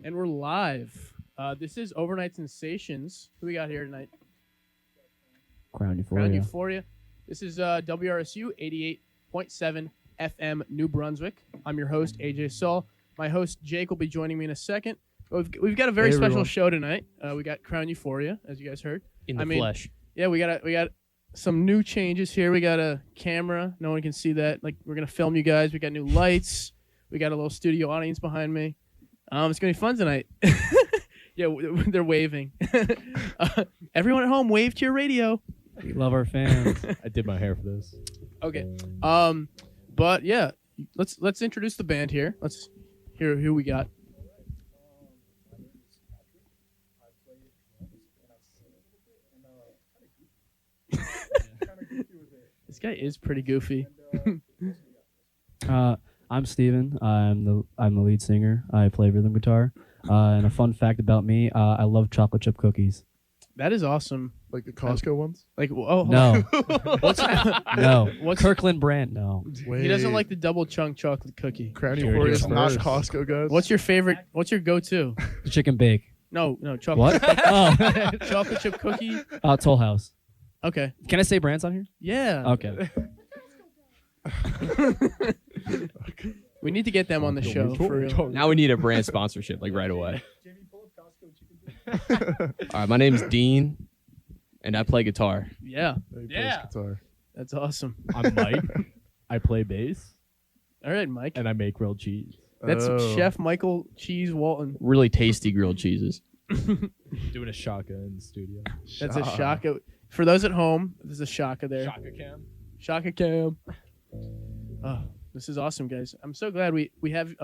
And we're live. This is Overnight Sensations. Who we got here tonight? Crown Euphoria. Crown Euphoria. This is WRSU 88.7 FM New Brunswick. I'm your host, AJ Saul. My host, Jake, will be joining me in a second. We've got a very special show tonight. We got Crown Euphoria, as you guys heard. In the flesh. Yeah, we got some new changes here. We got a camera. No one can see that. Like, we're going to film you guys. We got new lights. We got a little studio audience behind me. It's going to be fun tonight. Yeah, they're waving. Everyone at home, wave to your radio. We love our fans. I did my hair for this. Okay. But yeah, let's introduce the band here. Let's hear who we got. This guy is pretty goofy. I'm Steven. I'm the lead singer. I play rhythm guitar. And a fun fact about me, I love chocolate chip cookies. That is awesome. Like the Costco ones? Like, No. No. What's Kirkland brand? No. He doesn't like the double chunk chocolate cookie. Crown Euphoria is not first. Costco, guys. What's your favorite? What's your go-to? The chicken bake. No, chocolate. What? Oh. Chocolate chip cookie. Toll House. Okay. Can I say brands on here? Yeah. Okay. We need to get them on the show for real. Now we need a brand sponsorship, like right away. All right, my name's Dean, and I play guitar. Yeah. He plays guitar. That's awesome. I'm Mike. I play bass, All right, Mike. and I make grilled cheese. That's Oh. Chef Michael Cheese Walton. Really tasty grilled cheeses. Doing a shaka in the studio. That's a shaka. For those at home, there's a shaka there. Shaka cam. Shaka cam. Oh, this is awesome, guys. I'm so glad we have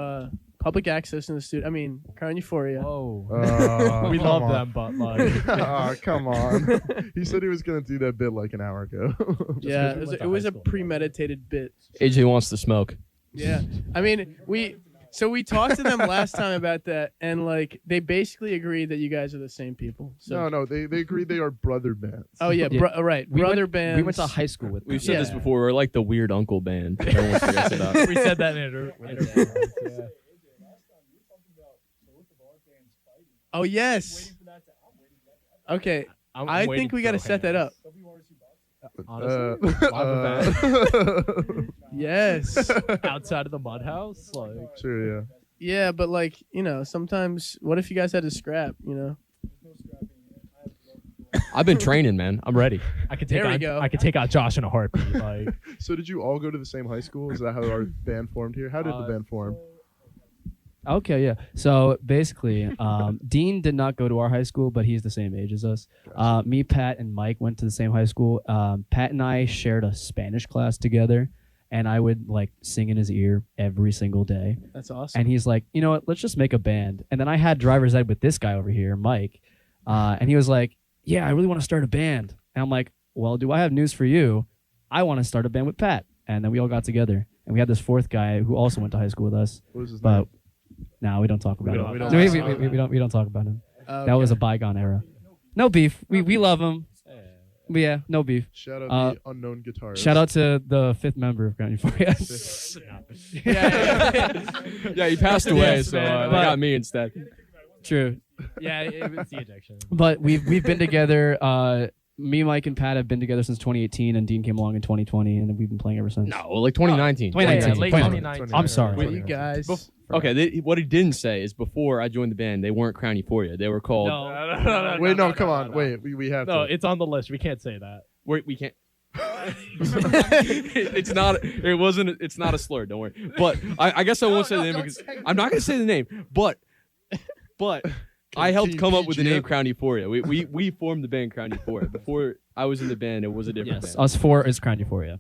public access in the studio. I mean, Crown Euphoria. Oh. we We love them, but like, Oh, come on. He said he was going to do that bit like an hour ago. Yeah, because we went it to was high a school premeditated bit. AJ wants to smoke. Yeah. I mean, we talked to them last time about that, and like they basically agreed that you guys are the same people. So No, they agreed they are brother bands. Oh yeah, Yeah. Right. We Brother went, bands. We went to high school with them. We've said this Yeah. before. We're like the weird uncle band. Everyone forgets about. we said that in yeah. Oh yes. Okay. I think we got to set that up. Honestly, live event Yes. outside of the mud house, like Sure, yeah. Yeah, but like, sometimes what if you guys had to scrap, I've been training, man. I'm ready. I could take There we out, go. I could take out Josh in a heartbeat. Like, So did you all go to the same high school? Is that how our band formed here? How did the band form? Okay, yeah. So basically, Dean did not go to our high school, but he's the same age as us. Me, Pat, and Mike went to the same high school. Pat and I shared a Spanish class together, and I would like sing in his ear every single day. That's awesome. And he's like, you know what? Let's just make a band. And then I had driver's ed with this guy over here, Mike, and he was like, yeah, I really want to start a band. And I'm like, well, do I have news for you? I want to start a band with Pat. And then we all got together, and we had this fourth guy who also went to high school with us. What was his But name? no, we don't talk about him. we don't- We don't talk about him. Okay. That was a bygone era. No beef. We love him. But yeah, no beef. Shout out the unknown guitarist. Shout out to the fifth member of Crown Euphoria. Yeah, he passed away, Yes, so man. they got me instead. True. yeah, it was the ejection. But we've been together. Me, Mike, and Pat have been together since 2018, and Dean came along in 2020, and we've been playing ever since. No, like 2019. 2019. late 2019. I'm sorry. You guys. Okay, what he didn't say is before I joined the band, they weren't Crown Euphoria. They were called. Wait, no, come on. Wait, we have No, to. it's on the list. We can't say that. We can't. It's not. It wasn't. It's not a slur. Don't worry. But I guess I won't say the name because I'm not gonna say the name. But I helped come up with the name Crown Euphoria. We formed the band Crown Euphoria. Before I was in the band, it was a different Yes, band. us four is Crown Euphoria.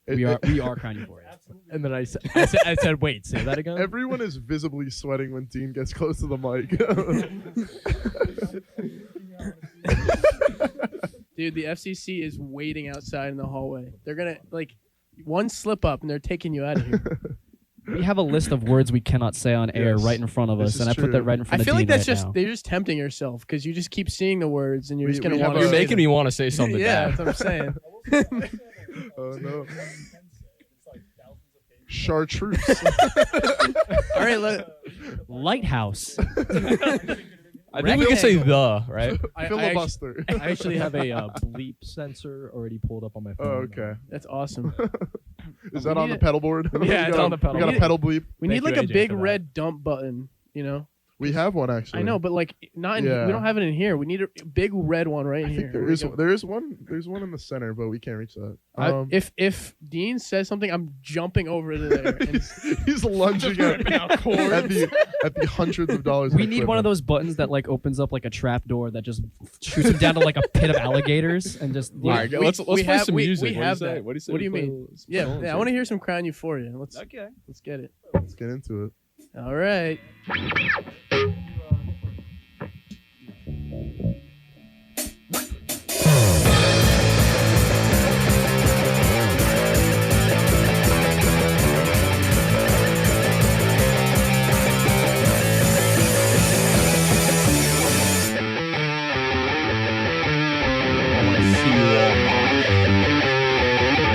It- We are Crown Euphoria. And then I said, wait, say that again. Everyone is visibly sweating when Dean gets close to the mic. Dude, the FCC is waiting outside in the hallway. They're going to like one slip up and they're taking you out of here. We have a list of words we cannot say on air Yes, right in front of this us, is and I put true. that right in I front of feel like Dean that's right just now. they're just tempting yourself because you just keep seeing the words and you're We- just going we to have want a- to. You're making me want to say something Yeah, bad. that's what I'm saying. Oh no. Chartreuse. All right, Lighthouse. I think we can say the, right? Filibuster. I actually have a bleep sensor already pulled up on my phone. Oh, okay. that's awesome. Is that on the pedal board? Yeah, it's on the pedal We got a board. pedal bleep. We Thank need like you, a AJ, big for that. red dump button, you know? We have one actually. I know, but like not in Yeah. we don't have it in here. We need a big red one right I in here. think there Here is we go. there is one. There's one in the center, but we can't reach that. If Dean says something, I'm jumping over to there. And He's lunging at the hundreds of dollars. We need one of those buttons that like opens up like a trap door that just shoots him down to like a pit of alligators and just. All right, let's play have- some we- music. we What do you have say? that. What do you say? What do you we play mean? some yeah, songs, I want to hear some Crown Euphoria. Let's get it. Let's get into it. All right.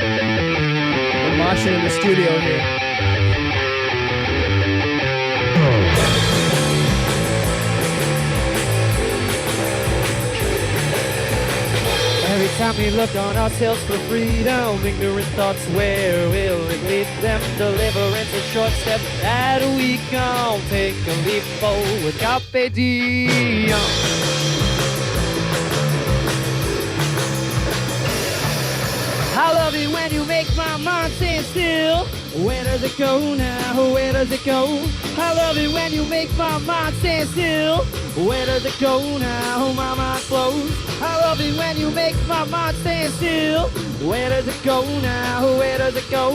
We're moshing in the studio here. Every time we look on ourselves for freedom, ignorant thoughts, where will it lead them? Deliverance, a short step that we come. Take a leap forward, carpe diem. I love it when you make my mind stand still. Where does it go now? Where does it go? I love it when you make my mind stand still. Where does it go now? My mind flows. I love it when you make my mind stand still. Where does it go now? Where does it go?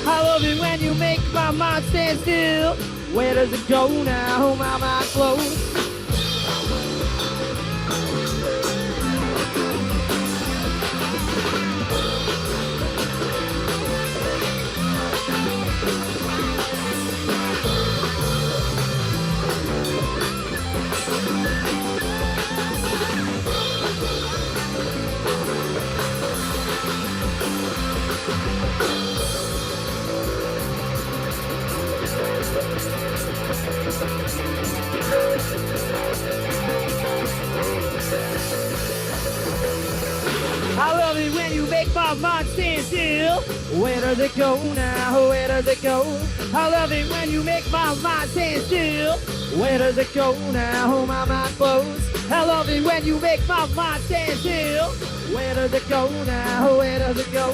I love it when you make my mind stand still. Where does it go now? My mind flows. I love it when you make my mind stand still. Where does it go now? Where does it go? I love it when you make my mind stand still. Where does it go now? My mind flows. I love it when you make my mind stand still. Where does it go now? Where does it go?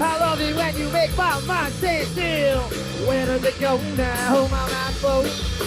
I love it when you make my mind stand still. Where does it go now? My mind flows.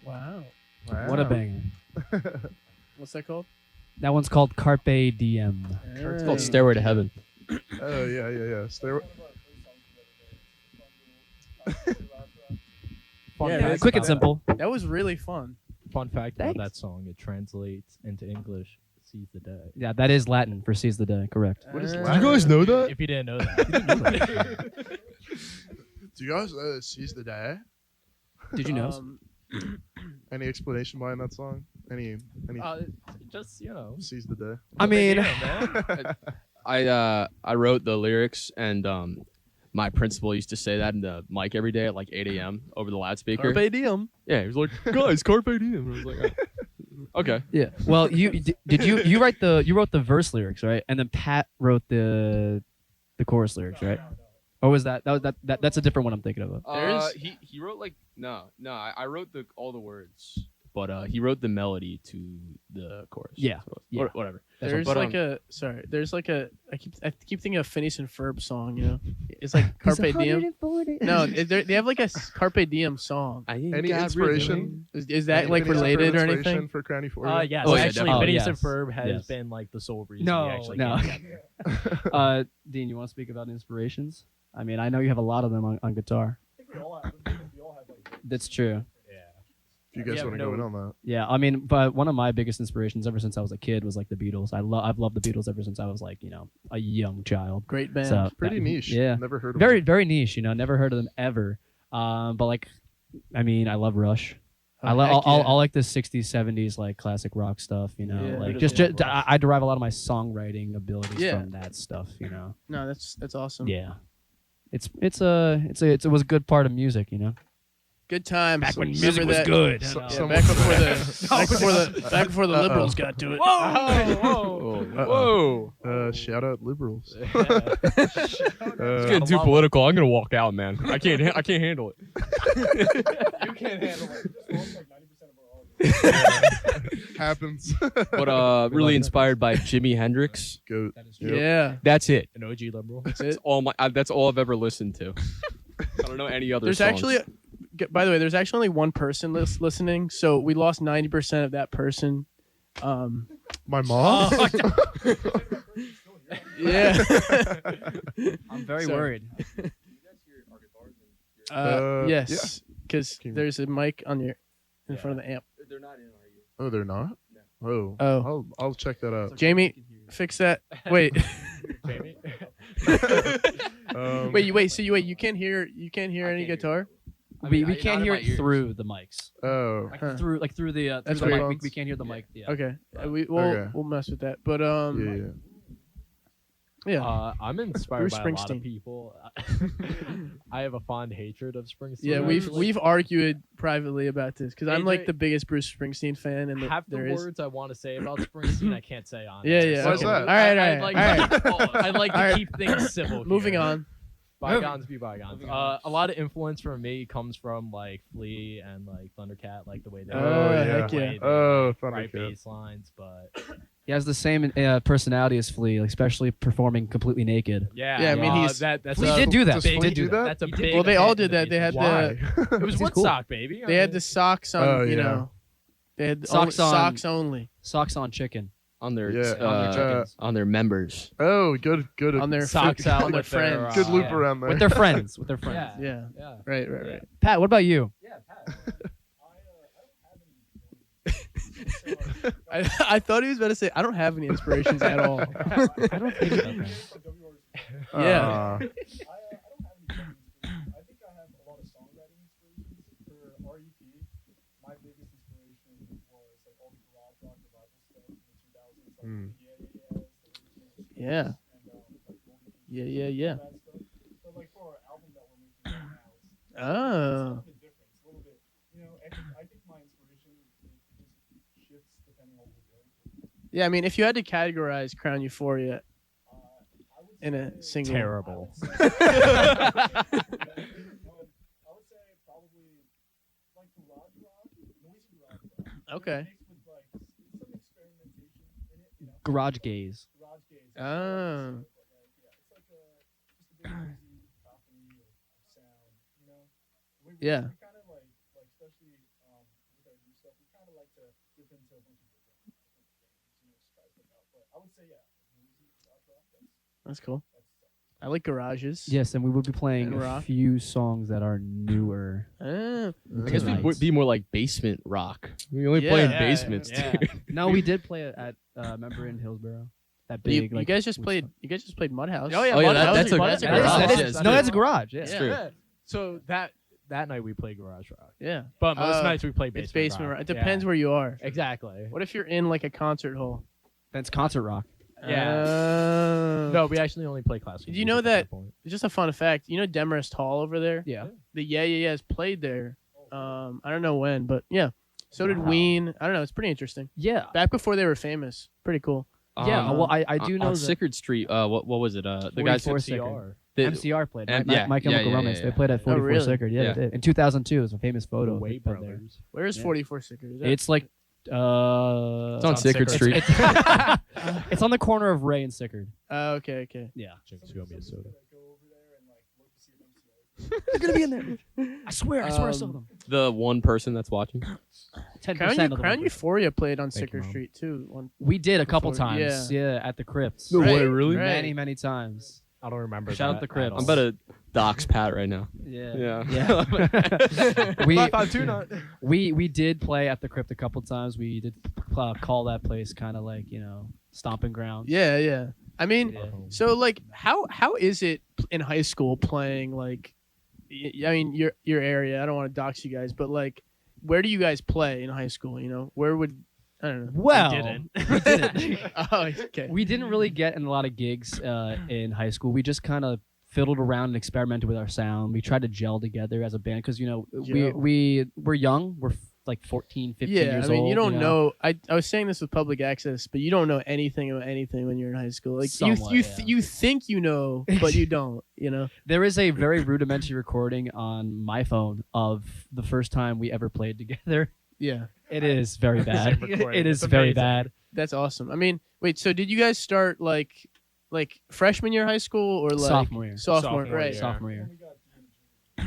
Wow. What a banger. What's that called? That one's called Carpe Diem. It's called Stairway to Heaven. Oh yeah. Fun Yeah, fact Quick and about- simple. That was really fun. Fun fact about Thanks. that song: it translates into English. Seize the day. Yeah, that is Latin for seize the day. Correct. What is Uh, Latin? You guys know that? If you didn't know that, Do you guys seize the day? Did you know? Any explanation behind that song? Any just seize the day? I mean, man. I wrote the lyrics, and my principal used to say that in the mic every day at like 8 a.m. over the loudspeaker. Carpe diem. Yeah, he was like, "Guys, carpe diem." And I was like, "Okay." yeah. Well, you wrote the verse lyrics, right? And then Pat wrote the The chorus lyrics, right? Or was that's a different one I'm thinking of? There's- He wrote like I wrote all the words, but he wrote the melody to the chorus. Yeah, yeah. Or whatever. There's But, like a there's like a I keep thinking of Phineas and Ferb song. You know, it's like Carpe Diem. No, they have like a Carpe Diem song. Any inspiration? Is that like Any related or inspiration anything? for Crown Euphoria? Yes, Oh, yeah, actually, definitely. Phineas and Yes. Ferb has Yes. been like the sole reason No, we actually no. came together. Dean, you want to speak about inspirations? I mean, I know you have a lot of them on guitar. That's true. If you guys want to go in on that. Yeah, I mean, but one of my biggest inspirations ever since I was a kid was like the Beatles. I've loved the Beatles ever since I was like, a young child. Great band. So Pretty niche. Yeah, Never heard of very them. very niche. Never heard of them ever. But like, I mean, I love Rush. Oh, I love heck yeah. all like the '60s, '70s like classic rock stuff. Yeah. Like Beatles, just I derive a lot of my songwriting abilities Yeah. from that stuff. No, that's awesome. Yeah, it was a good part of music. Good times. Back when Remember music was that? good. So- Yeah, Someone- back before the liberals got to it. Whoa! Shout out liberals. It's getting too political. I'm gonna walk out, man. I can't handle it. You can't handle it. Happens. But really inspired by Jimi Hendrix. Goat. Yep. Yeah. That's it. An OG liberal. That's That's all I've ever listened to. I don't know any other. There's songs. actually, by the way, there's actually only one person listening, so we lost 90% of that person. My mom. Yeah. I'm very Sorry. worried. Yes, because Can you- there's a mic on your in front of the amp. They're not in, are you? Oh, they're not. Oh. Oh. I'll check that out. Jamie, fix that. Wait, Jamie. wait. You can't hear any guitar. We can't hear it through the mics. Oh. Huh. Through the That's mic. weird. We can't hear the mic. Yeah. Okay, Okay. we'll mess with that. But Yeah. I'm inspired Bruce by a lot Springsteen. of people. I have a fond hatred of Springsteen. Yeah, actually. we've argued privately about this because I'm AJ like the biggest Bruce Springsteen fan, and half the there is. words I want to say about Springsteen I can't say on. Yeah, air, yeah. Why is so that? All right, I'd like, I'd like to All right. keep things civil. Moving here. on. Bygones be bygones. A lot of influence from me comes from like Flea and like Thundercat, like the way they Oh, heck the yeah. way they, Oh, write Thundercat. bass lines, but He has the same personality as Flea, like, especially performing completely naked. Yeah, I mean, he's- that's Flea a, did do that. Does They Flea did do do that. that? That's a He big. well, they all hit did in that. They had Why? It was He's cool. Woodstock, baby. they had the socks on. Oh, you yeah. know, they had Socks on- socks only Socks on chicken. on their Yeah, on their members. Oh, good. on their socks out on their with their, friends. Good loop Yeah. around there. With their friends. With their friends. Yeah. Yeah, Yeah. right. Pat, what about you? I thought he was about to say I don't have any inspirations at all. I don't think about that. Yeah. Hmm. Yeah. Yeah. Oh. Yeah, I mean, if you had to categorize Crown Euphoria in a single, Terrible. Okay. Garage gaze. Oh. Yeah. That's cool. I like garages. Yes, and we will be playing And a rock. few songs that are newer. Ah. I guess Tonight. we'd be more like basement rock. We only play in Yeah, basements, yeah. dude. No, we did play it at remember in Hillsborough. That You, big. you like, guys just wood played. stuff. You guys just played Mud House. Oh, yeah, Oh, yeah, Mud House that's is- a- Mud House that's is a garage. garage. That is- Yes, no, true. that's a garage. Yeah. It's Yeah. true. Yeah. So that night we played garage rock, Yeah. but most Uh, nights we play basement. It's basement. rock. It depends where you are. Exactly. What if you're in like a concert hall? That's concert rock. Yeah. No, we actually only play classical. Did you know music at that- point. Just a fun fact. You know Demarest Hall over there? Yeah. The Yeah Yeahs played there. I don't know when, but yeah. So did Wow. Ween. I don't know. It's pretty interesting. Yeah. Back before they were famous. Pretty cool. Yeah, well, I do know on that Sickard Street. What was it? The guys 44 CR. MCR played. And- My Chemical yeah, Romance. yeah. They played at 44 really? Sickard. Yeah, Yeah. they did. In 2002, it was a famous photo. The of Way it there. brothers. Where is Yeah. 44 Sickard? Is that- It's like It's on Sickard Sickard. Street. it's on the corner of Ray and Sickard. Okay. Yeah, Jinx, you owe me a soda. they're gonna be in there. I swear, I saw them. The one person that's watching. 10% Crown Euphoria played on Thank you, Sickard Mom. Street too. We did a couple Before- times. Yeah, at the crypts. No Right, way, really? right. Many times. I don't remember. Shout out that the Crips. at I'm all. about to dox Pat right now. Yeah. Yeah. we 552 we did play at the crypt a couple times. We did call that place kind of like stomping ground. Yeah. I mean, Yeah. so like, how is it in high school playing like? I mean, your area. I don't want to dox you guys, but like, where do you guys play in high school? Where would I don't know. Well, didn't. we didn't. Oh, okay. We didn't really get in a lot of gigs in high school. We just kind of fiddled around and experimented with our sound. We tried to gel together as a band because we're young. We're like 14, 15 Yeah, years I mean, old. you don't know. I was saying this with public access, but you don't know anything about anything when you're in high school. Like Somewhat, you yeah. you think you know, but you don't. There is a very rudimentary recording on my phone of the first time we ever played together. Yeah, It is very bad. recording. It is It's very amazing. bad. that's awesome. I mean, wait. So did you guys start like freshman year of high school or like Sophomore year. Sophomore, Sophomore right? year. Sophomore year.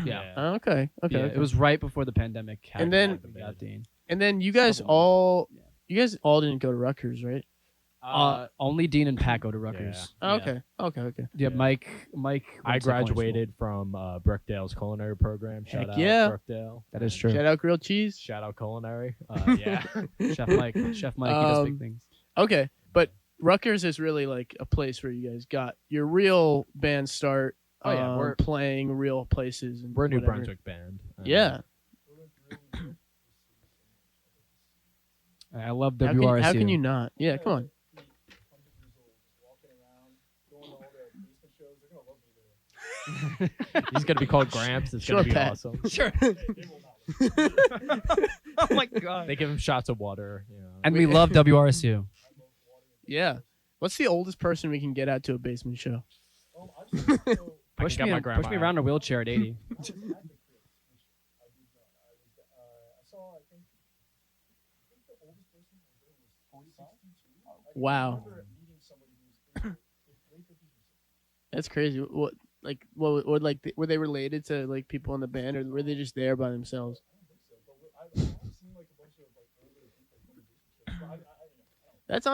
Yeah. Oh, okay. Yeah, Okay. it was right before the pandemic happened. then- we got Dean. And then you guys all didn't go to Rutgers, right? Only Dean and Pat go to Rutgers. Oh, Yeah. Okay. Yeah, Yeah. Mike. I went to secondary graduated from Brookdale's culinary program. Shout Heck out yeah. Brookdale. school. That is true. Shout out grilled cheese. Shout out culinary. Yeah. Chef Mike. Chef Mike. He does big Um, things. Okay, but Rutgers is really like a place where you guys got your real band start. Oh, yeah, we're- playing real places. And We're a New whatever. Brunswick band. Yeah. I love How WRSU. can you not? Yeah, come on. He's gonna be called Gramps. It's Sure, gonna be Pat. awesome. Sure. Oh my god. They give him shots of water. And we love WRSU. Yeah. What's the oldest person we can get out to a basement show? Push get me, my push grandma me out. around in a wheelchair at 80. Wow. That's crazy. What were they related to like people in the band, or were they just there by themselves? That's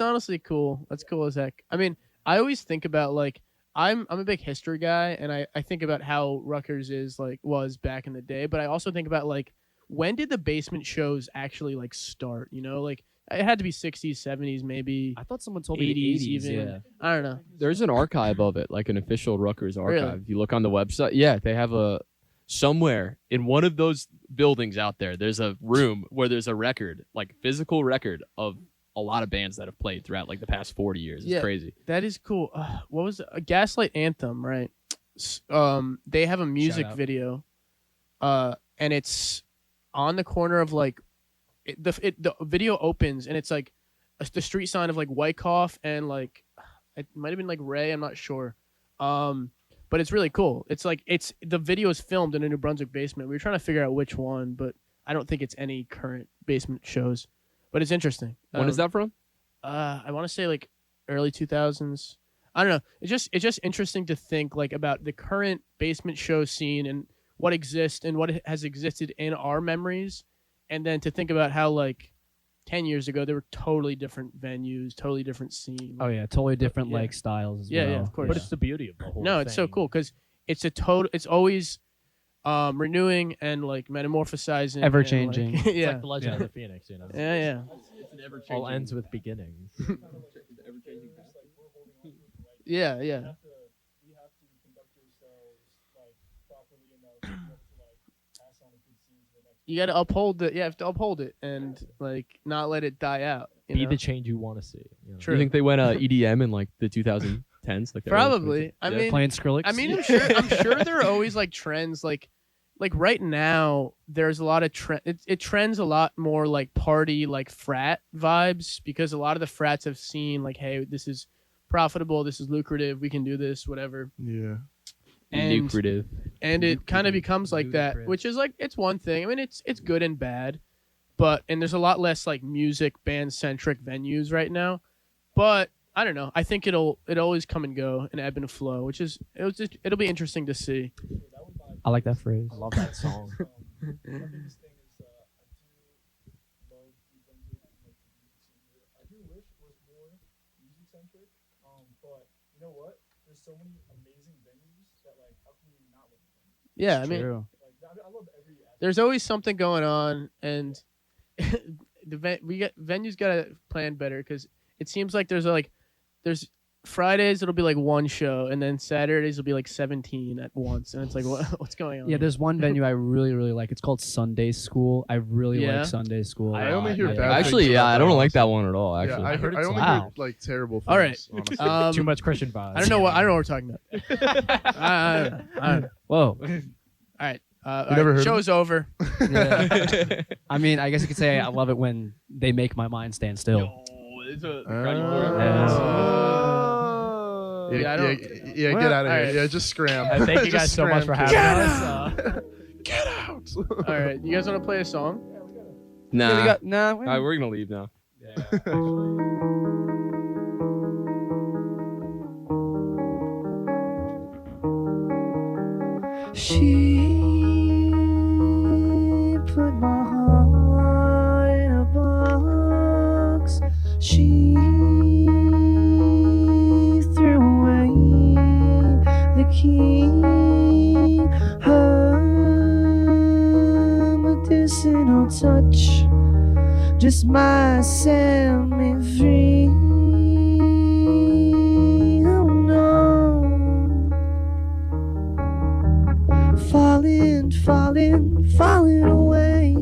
honestly cool. That's cool as heck. I mean, I always think about like I'm a big history guy, and I think about how Rutgers was back in the day, but I also think about like when did the basement shows actually like start? Like it had to be 60s, 70s, maybe I thought someone told me 80s the 80s. even. Yeah. I don't know. There's an archive of it, like an official Rutgers archive. Really? If you look on the website, yeah, they have somewhere in one of those buildings out there. There's a room where there's a record, like physical record of a lot of bands that have played throughout like the past 40 years. It's Yeah. crazy. That is cool. What was it? A Gaslight Anthem, right? They have a music out. video, and it's on the corner of like the video opens and it's like the street sign of like Wyckoff and like it might have been like Ray. I'm not sure. But it's really cool. It's like the video is filmed in a New Brunswick basement. We were trying to figure out which one, but I don't think it's any current basement shows. But it's interesting. When is that from? I want to say like early 2000s. I don't know. It's just interesting to think like about the current basement show scene and what exists and what has existed in our memories, and then to think about how like 10 years ago there were totally different venues, totally different scene. Oh yeah, totally different Yeah. like styles as Yeah, well. yeah, of course. But it's the beauty of the whole No, it's so thing. cool because it's always renewing and like metamorphosizing, Ever and, changing. like, It's yeah, like the Legend of the Phoenix, yeah. All ends with beginnings. Yeah. You got to uphold it. You have to uphold it and like not let it die out. Be know? the change you want to see. True. You think they went EDM in like the 2010s? Like the early Probably. 2010s? I Yeah. mean, Playing Skrillex. I'm sure there are always like trends. Like, like right now there's a lot of it trends a lot more like party like frat vibes because a lot of the frats have seen like, hey, this is profitable, this is lucrative, we can do this, whatever. Yeah. And Lucrative. and it kind of becomes like that, Lucrative. which is like it's one thing. I mean, it's good and bad, but and there's a lot less like music band centric venues right now. But I don't know. I think it'll always come and go and ebb and flow, which is it'll be interesting to see. I like that phrase. I love that song. Yeah, I mean, True. there's always something going on, and venues gotta plan better because it seems like there's Fridays it'll be like one show, and then Saturdays will be like 17 at once, and it's like what's going on? Yeah, there's one venue I really, really like. It's called Sunday School. I really Yeah? like Sunday School. I only hear yeah. bad Actually, things yeah, about I don't that like also. that one at all. Actually, Yeah, I heard only Wow. heard like terrible things. All right. honestly. Too much Christian vibes. I don't know what we're talking about. I don't know. Whoa. All right. never heard of show's over. Yeah. I mean, I guess you could say I love it when they make my mind stand still. Yeah, I don't- yeah, Well, get out of here. alright. Yeah, just scram. Thank you Just guys so much for scram, having kid. us. Get out. All right. You guys want to play a song? Nah. Yeah, we got, nah. All right, we're gonna leave now. She put my heart in a box. She threw away the key. Her medicinal touch just might set me free. Oh no. Falling away,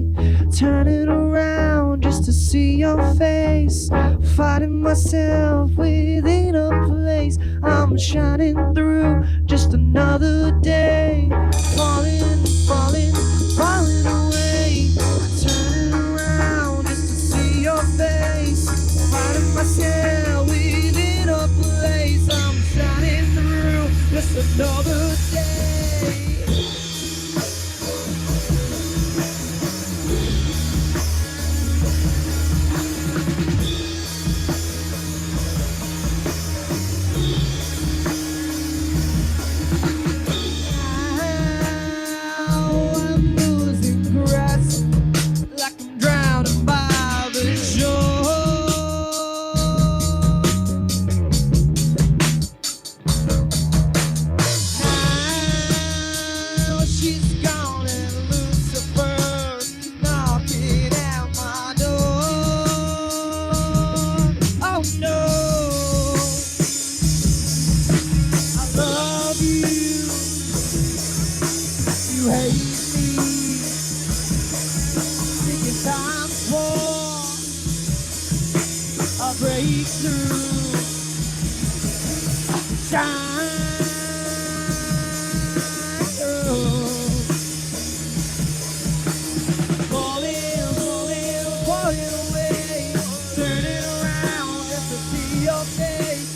turning around just to see your face, fighting myself within a place. I'm shining through just another day, falling away, turning around just to see your face, fighting myself within a place. I'm shining through just another day. I'm losing grasp, like I'm drowning by the shore. Now she's gone and Lucifer's knocking at my door. Oh no, I love you. You hate me, thinking time for a breakthrough. Shine through. Falling away, turning around just to see your face,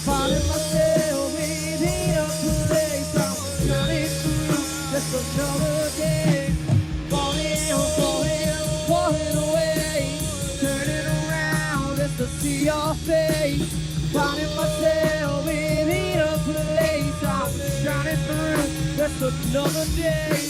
finding myself within a place. I'm shining through just another day, falling away, turning around just to see your face, finding myself within a place. I'm shining through just another day.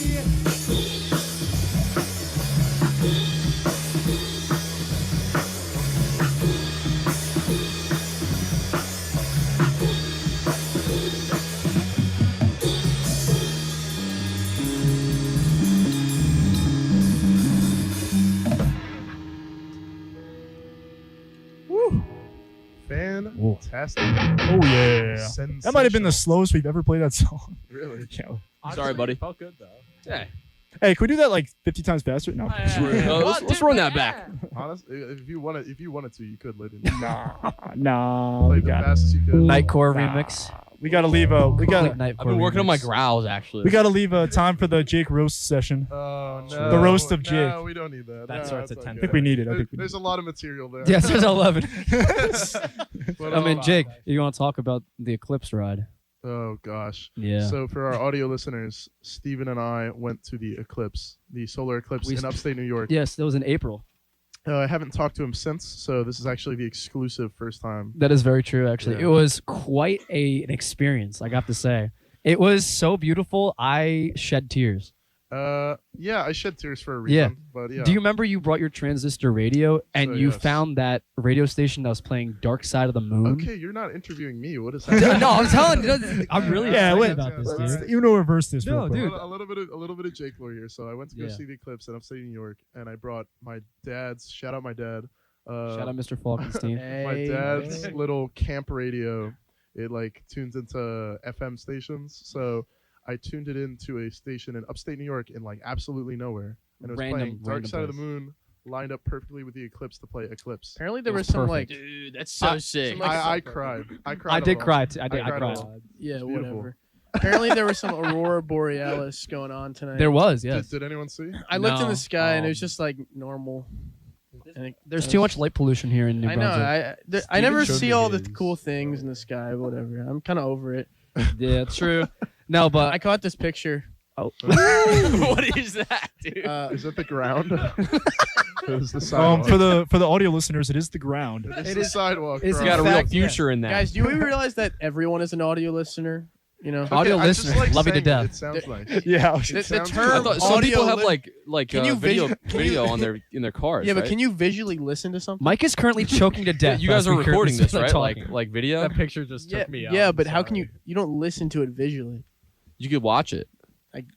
Fantastic. Oh yeah. That might have been the Sensational. slowest we've ever played that song. Really. Yeah. Sorry, buddy. Felt good though. Yeah. Hey, can we do that like 50 times faster? No. Let's run that back. Honestly, if you wanted to, you could, ladies. Nah. Play We the got fastest you could. Nightcore remix. we gotta leave a we got Nightcore I've been working on my remix. growls actually. we gotta leave a time for the Jake roast session. Oh True. no. The roast of Jake. No, we don't need that. That No, starts that's at 10. I think we need it. There's a lot of material there. Yes, there's 11. But, I mean, Jake, you want to talk about the Eclipse ride? Oh gosh. Yeah. So for our audio listeners, Steven and I went to the eclipse, the solar eclipse We in upstate New York. Yes, that was in April. I haven't talked to him since, so this is actually the exclusive first time. That is very true, actually. Yeah. It was quite an experience, I got to say. It was so beautiful, I shed tears. Yeah, I shed tears for a reason. Yeah. But yeah. Do you remember you brought your transistor radio and So, you yes. found that radio station that was playing Dark Side of the Moon? Okay, you're not interviewing me. What is happening? No, I'm telling you. I'm really Yeah, excited wait. about this, Let's- dude. You know, reverse this. No, real quick. dude. A little bit of Jake lore here. So I went to go Yeah. see the eclipse in upstate New York, and I brought my dad's. Shout out my dad. Shout out Mr. Falkenstein. My Hey. dad's little camp radio. It like tunes into FM stations. So I tuned it into a station in upstate New York in like absolutely nowhere, and it was playing Dark random Side of the place. Moon, lined up perfectly with the eclipse to play Eclipse. Apparently there It was was some perfect. like Dude, that's so sick. I cried. I cried. I did a lot. cry. I I cried cried a a lot. lot. yeah, It's beautiful. whatever. Apparently there was some aurora borealis going on tonight. There was, yes. Did anyone see? I looked in No. the sky and it was just like normal. And There's too much light pollution here in New I know. Brunswick. I never showed see me all the his. cool things in the sky. Whatever. I'm kind of over it. Yeah, it's true. No, I but caught this picture. What is that, dude? Is that the ground? It was the sidewalk. For the audio listeners, it is the ground. It's it the is- sidewalk. it's bro. You got a real fact, yeah. future in that. Guys, do we realize that everyone is an audio listener? You know. Audio I just listeners, like love you to saying death. It sounds nice. Yeah. The sounds term I thought some audio people have li- like Can you video can you- video on their in their cars. Yeah, but right? can you visually listen to something? Mike is currently choking to Yeah, death. you guys as are we recording currently this, start right? talking. Like video. That picture just Yeah, took me out. yeah, I'm but how can sorry. you don't listen to it visually? You could watch it.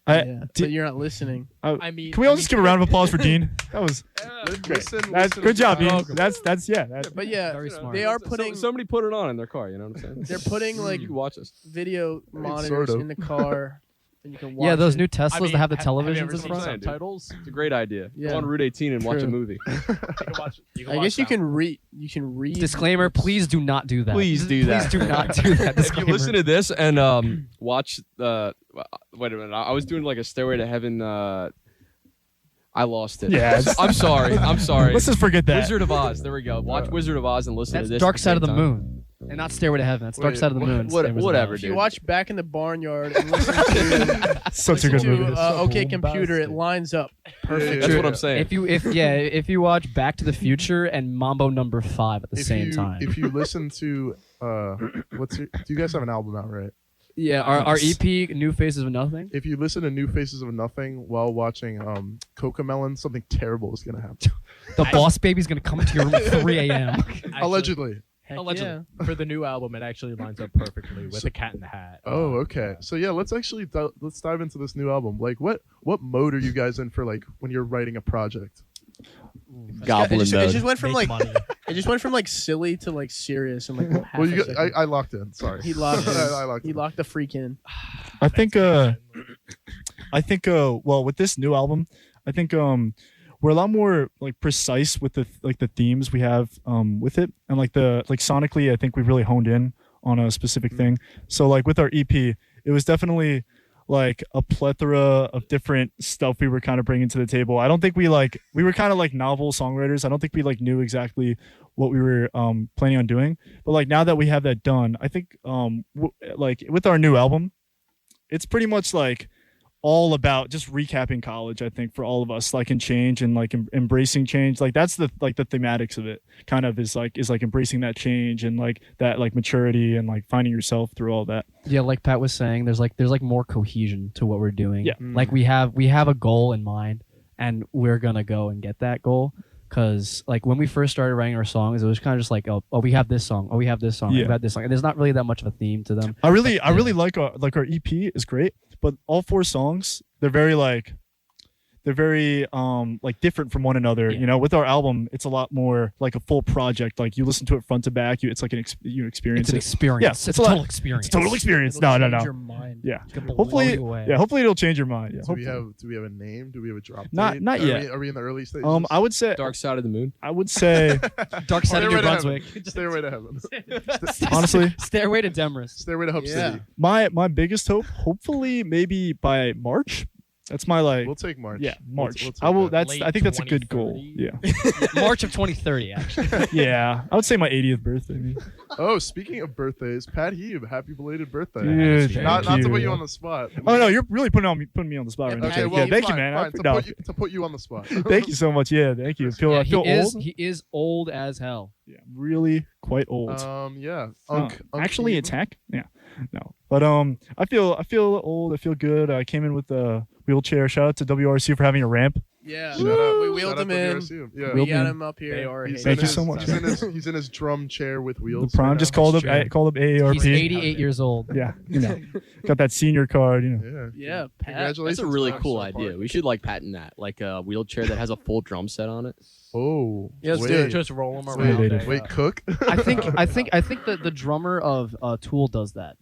Yeah, but you're not listening. I mean, Can we all just give a round of applause for Dean? That was Listen, that's listen good job, to- Dean. That's yeah. That's But yeah, Very smart. they are putting Somebody put it on in their car. You know what I'm saying? they're putting like you can watch this. video monitors sort of. in the car, and you can watch. Yeah, those it. new Teslas I mean, that have the have you televisions ever in seen front. saying, dude. subtitles? It's a great idea. Yeah. Go on Route 18 and watch a True. movie. You can watch. You can I watch guess you that can one. read. You can read. Disclaimer: please do not do that. Please do that. Please do not do that. If you Disclaimer. listen to this and watch wait a minute, I was doing like a Stairway to Heaven. I lost it. Yeah, it's- I'm sorry. I'm sorry. Let's just forget that. Wizard of Oz. There we go. Watch Wizard of Oz and listen That's to this. Dark at the Side of same the time. Moon, and not Stairway to Heaven. That's Dark Wait, Side of the Moon. what- Same as whatever, that. If you dude. watch Back in the Barnyard and listen to, Such a listen good to movie. OK Computer, it lines up perfect. That's what I'm saying. If you watch Back to the Future and Mambo Number 5 at the same time. If you listen to do you guys have an album out, right? Yeah, our EP, New Faces of Nothing. If you listen to New Faces of Nothing while watching Cocomelon, something terrible is gonna happen. The Boss Baby's gonna come into your room at 3 a.m. Actually, Allegedly. Heck Allegedly. yeah. For the new album, it actually lines up perfectly with the Cat in the Hat. Oh, okay. So yeah, let's actually let's dive into this new album. Like, what mode are you guys in for like when you're writing a project? Goblin it just mode. went from Make like money. it just went from like silly to like serious and like half Well, a you second. I locked in. Sorry, He locked in. I locked He in. locked the freak in. I think well with this new album, I think we're a lot more like precise with the themes we have with it, and like sonically I think we've really honed in on a specific thing. So like with our EP, it was definitely like a plethora of different stuff we were kind of bringing to the table. I don't think we were kind of like novel songwriters. I don't think we like knew exactly what we were planning on doing. But like now that we have that done, I think like with our new album, it's pretty much like all about just recapping college. I think for all of us, like in change and like embracing change. Like that's the thematics of it. Kind of is like embracing that change and like that like maturity and like finding yourself through all that. Yeah, like Pat was saying, there's like more cohesion to what we're doing. Yeah. Like we have a goal in mind, and we're gonna go and get that goal. Cause like when we first started writing our songs, it was kind of just like, oh, we have this song, we have this song, Yeah. we have this song, and there's not really that much of a theme to them. I really like our EP is great, but all 4 songs, they're very like they're very like different from one another. Yeah. You know, with our album, it's a lot more like a full project. Like you listen to it front to back. It's like you experience It's an it. experience. Yeah, it's it's a a lot- total experience. It's a total experience. It'll No. change your mind. Yeah. It's gonna blow Hopefully, you away. yeah. Hopefully, it'll change your mind. Yeah. Do we hopefully. have a name? Do we have a drop Not- date? not Are yet. We, are we in the early stages? I would say. Dark Side of the Moon. I would say. Dark Side of New Stairway to Brunswick. Heaven. Stairway to Heaven. Honestly, Stairway to Demarest. Stairway to Hope Yeah. City. my biggest hope, hopefully, maybe by March. That's my like. We'll take March. Yeah, March. We'll take I will. that. That's. I think that's a good goal. 2030? Yeah. March of 2030, actually. Yeah. I would say my 80th birthday. Maybe. Oh, speaking of birthdays, Pat Heeb, happy belated birthday. Dude, thank not to put you. you on the spot. Oh no, you're really putting me on the spot right now. Okay, Yeah, well, thank fine, you, man. fine. To, No, to put you on the spot. thank you so much. Yeah, thank you. I feel Yeah, I feel old. He is old as hell. Yeah, really quite old. Yeah. Oh, Unk actually, Heeb. attack. Yeah, no, but I feel old. I feel good. I came in with a wheelchair. Shout out to WRC for having a ramp. Yeah. Shout out, We wheeled shout him out to in. WRC. Yeah. We Wheeled got in. him up They here. are He's Thank in you his- so much. He's in his drum chair with The wheels. prom right just now. called up Chair. AARP. He's 88 years old. Yeah, you know, got that senior card. You know, Yeah. Yeah, Pat. Congratulations. That's a really Pat. cool So idea. far. We should like patent that, like a wheelchair that has a full drum set on it. Oh. Yeah, let's wait. do it. Just roll them Wait, around. wait, and, Wait, Cook? I think that the drummer of Tool does that.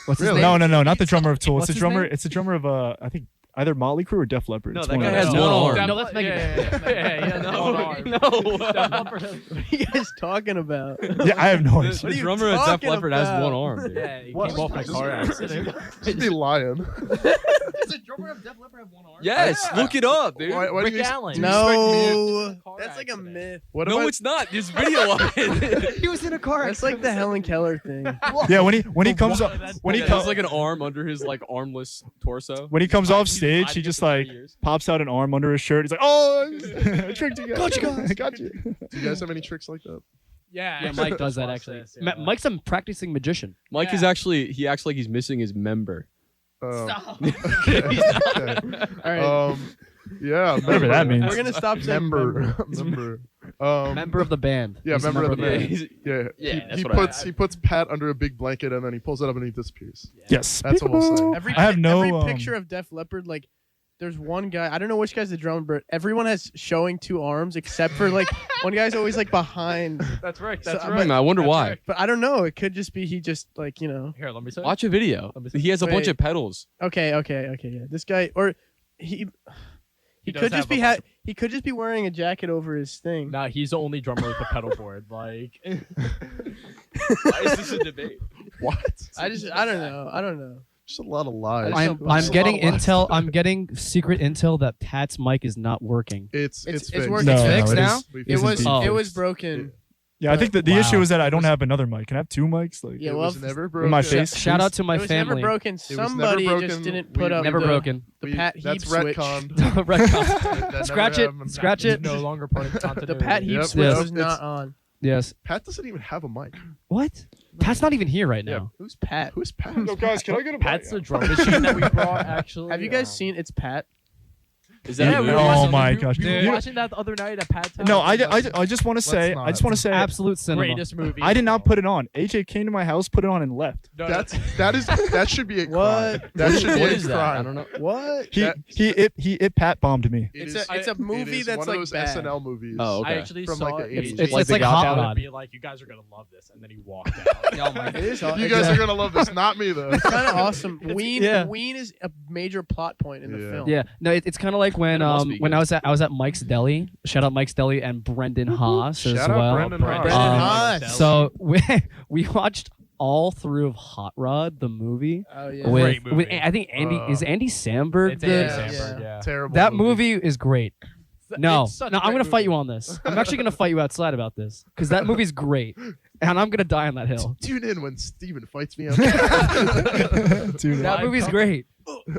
What's his Really? name? no, not the drummer of Tool. What's It's his the drummer. name? It's the drummer of I think either Motley Crue or Def Leppard. No, It's that one guy of has those. one arm. No, that's Megadeth. Yeah, no, No. What are you guys talking about? Yeah, I have no The, idea. are you drummer of Def talking Leppard has about? one arm. Dude. Yeah, he What? came off in a car accident. Just be lying. Does the drummer of Def Leppard have one arm? Yes, Yeah. look it up, dude. Why do Rick you Allen. do you expect me- No, Car that's like a accident. myth. What No, am I- it's not. There's video of it. He was in a car That's like the Helen Keller thing. Yeah, when he comes up when he Yeah, comes that's like an arm under his like armless torso. when he comes off He's stage, hiding he it just for 3 like years. pops out an arm under his shirt. He's like, "Oh, I tricked you guys. Got you guys. I got you." Do you guys have any tricks like that? Yeah, Yeah, Mike does that actually. Process, yeah. Mike's a practicing magician. Mike is actually he acts like he's missing his member. Okay. All right, Yeah. Whatever that means. we're gonna stop saying Member. Member. Member of the band. Yeah, He's a member of the Yeah, band. he's- Yeah. Yeah, He, that's he what I- puts he puts Pat under a big blanket and then he pulls it up and he disappears. Yes, That's what we'll say. Every I have no. every picture of Def Leppard, like, there's one guy. I don't know which guy's the drummer, but everyone has showing two arms except for like one guy's always like behind. That's right. So, That's but- right. I wonder That's why. right. But I don't know. It could just be he just like Here, let me say. Watch a video. He has a bunch Wait. of pedals. Okay. Yeah, this guy or he. He does could have just be a bunch he could just be wearing a jacket over his thing. Nah, he's the only drummer with a pedal board. Like, Why is this a debate? What? I don't know. Just a lot of lies. I'm Just a getting lot of lies. intel. I'm getting secret intel that Pat's mic is not working. It's fixed. working. No, It's fixed it now? is- We It fixed was indeed Oh. it was fixed. broken. Yeah, I think that the Wow. issue is that I don't have another mic. Can I have two mics? Like, Yeah, It well, was never in broken. my face. Shout out to my it was family. never broken. was never Somebody broken. just didn't We- put up Never the, broken. the Pat Heap That's switch. retconned. Retcon. That Scratch never it. happened. Scratch he's it. no longer part of the The continuity. Pat Heap Yep. switch Yes. was not It's- on. Yes. Pat doesn't even have a mic. What? Pat's not even here right now. Who's Pat? Who's Pat? guys, can I get a Pat's the drum machine that we brought. Actually, Have you guys seen It's Pat? Is that Yeah, a we movie? were Oh watching, my we, gosh, we dude. were watching that the other night at Pat's house. No, I just want to say, not. I just want to say, Absolute cinema. greatest movie. I did not put it on. AJ came to my house, put it on, and left. No, That should be a crime. What? That should be What a is that? crime. I don't know. What? He That- he Pat bombed me. It It's is- a it movie is that's one like of those bad. SNL movies. Oh, okay. I actually From, saw like, it. the It's 80s. It's like Hot Hot Rod. Rod. Be like, you guys are gonna love this, and then he walked out. Oh my It is hot. You guys are gonna love this, not me though. It's kind of awesome. Ween yeah. Ween is a major plot point in the Yeah. film. Yeah, no, it's kind of like when It must be when good. I was at Mike's Deli. Shout out Mike's Deli and Brendan Haas as Shout out well. Brendan Haas. Brendan Um, Haas. So we watched all through of Hot Rod the movie. Oh yeah. With, Great movie. with I think Andy is Andy Samberg. It's the- Andy Yeah. Samberg. Yeah. Terrible. that movie is great. No, It's such no, a I'm great gonna fight you movie. on this. I'm actually gonna fight you outside about this because that movie's great, and I'm gonna die on that hill. Tune in when Steven fights me out. Dude, That movie's great.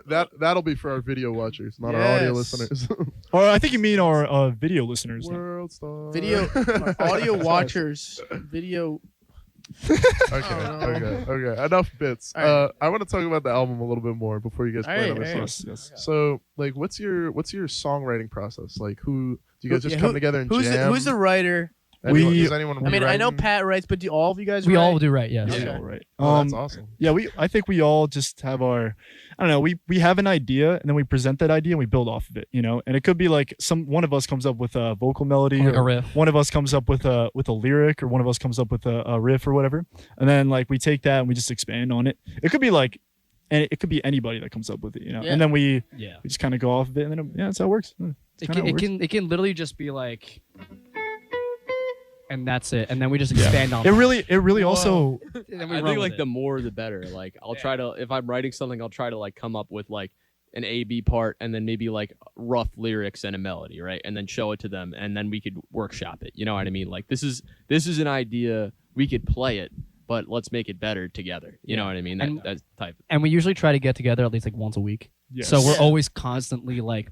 That'll be for our video watchers, not our audio Yes. listeners. or I think you mean our video listeners. World star. Video audio watchers. Video. Okay, Oh, no. okay. Enough bits. All right. I want to talk about the album a little bit more before you guys All play right, another all right. song. Yes, yes. So, like, what's your songwriting process? Like, who do you guys just Yeah, come together and Who's jam? the writer? Does anyone I mean, I know rewriting? Pat writes, but do all of you guys? We write? all do right. Yes. Okay. Yeah, right. Oh, that's awesome. Yeah, I think we all just have our, I don't know, we have an idea and then we present that idea and we build off of it, you know. And it could be like one of us comes up with a vocal melody, Like a or riff. one of us comes up with a lyric, or one of us comes up with a riff or whatever, and then like we take that and we just expand on it. It could be like, and it could be anybody that comes up with it, you know. Yeah. And then we Yeah. just kind of go off of it, and then that's how it works. It can literally just be like, and that's it, and then we just expand on It really also and then we I run think with like it. the more the better. Like I'll try to, if I'm writing something, I'll try to like come up with like an A B part and then maybe like rough lyrics and a melody, right? And then show it to them, and then we could workshop it. You know what I mean? Like this is an idea, we could play it, but let's make it better together. You know what I mean? And- That type. And we usually try to get together at least like once a week. yes. So we're Yeah. always constantly like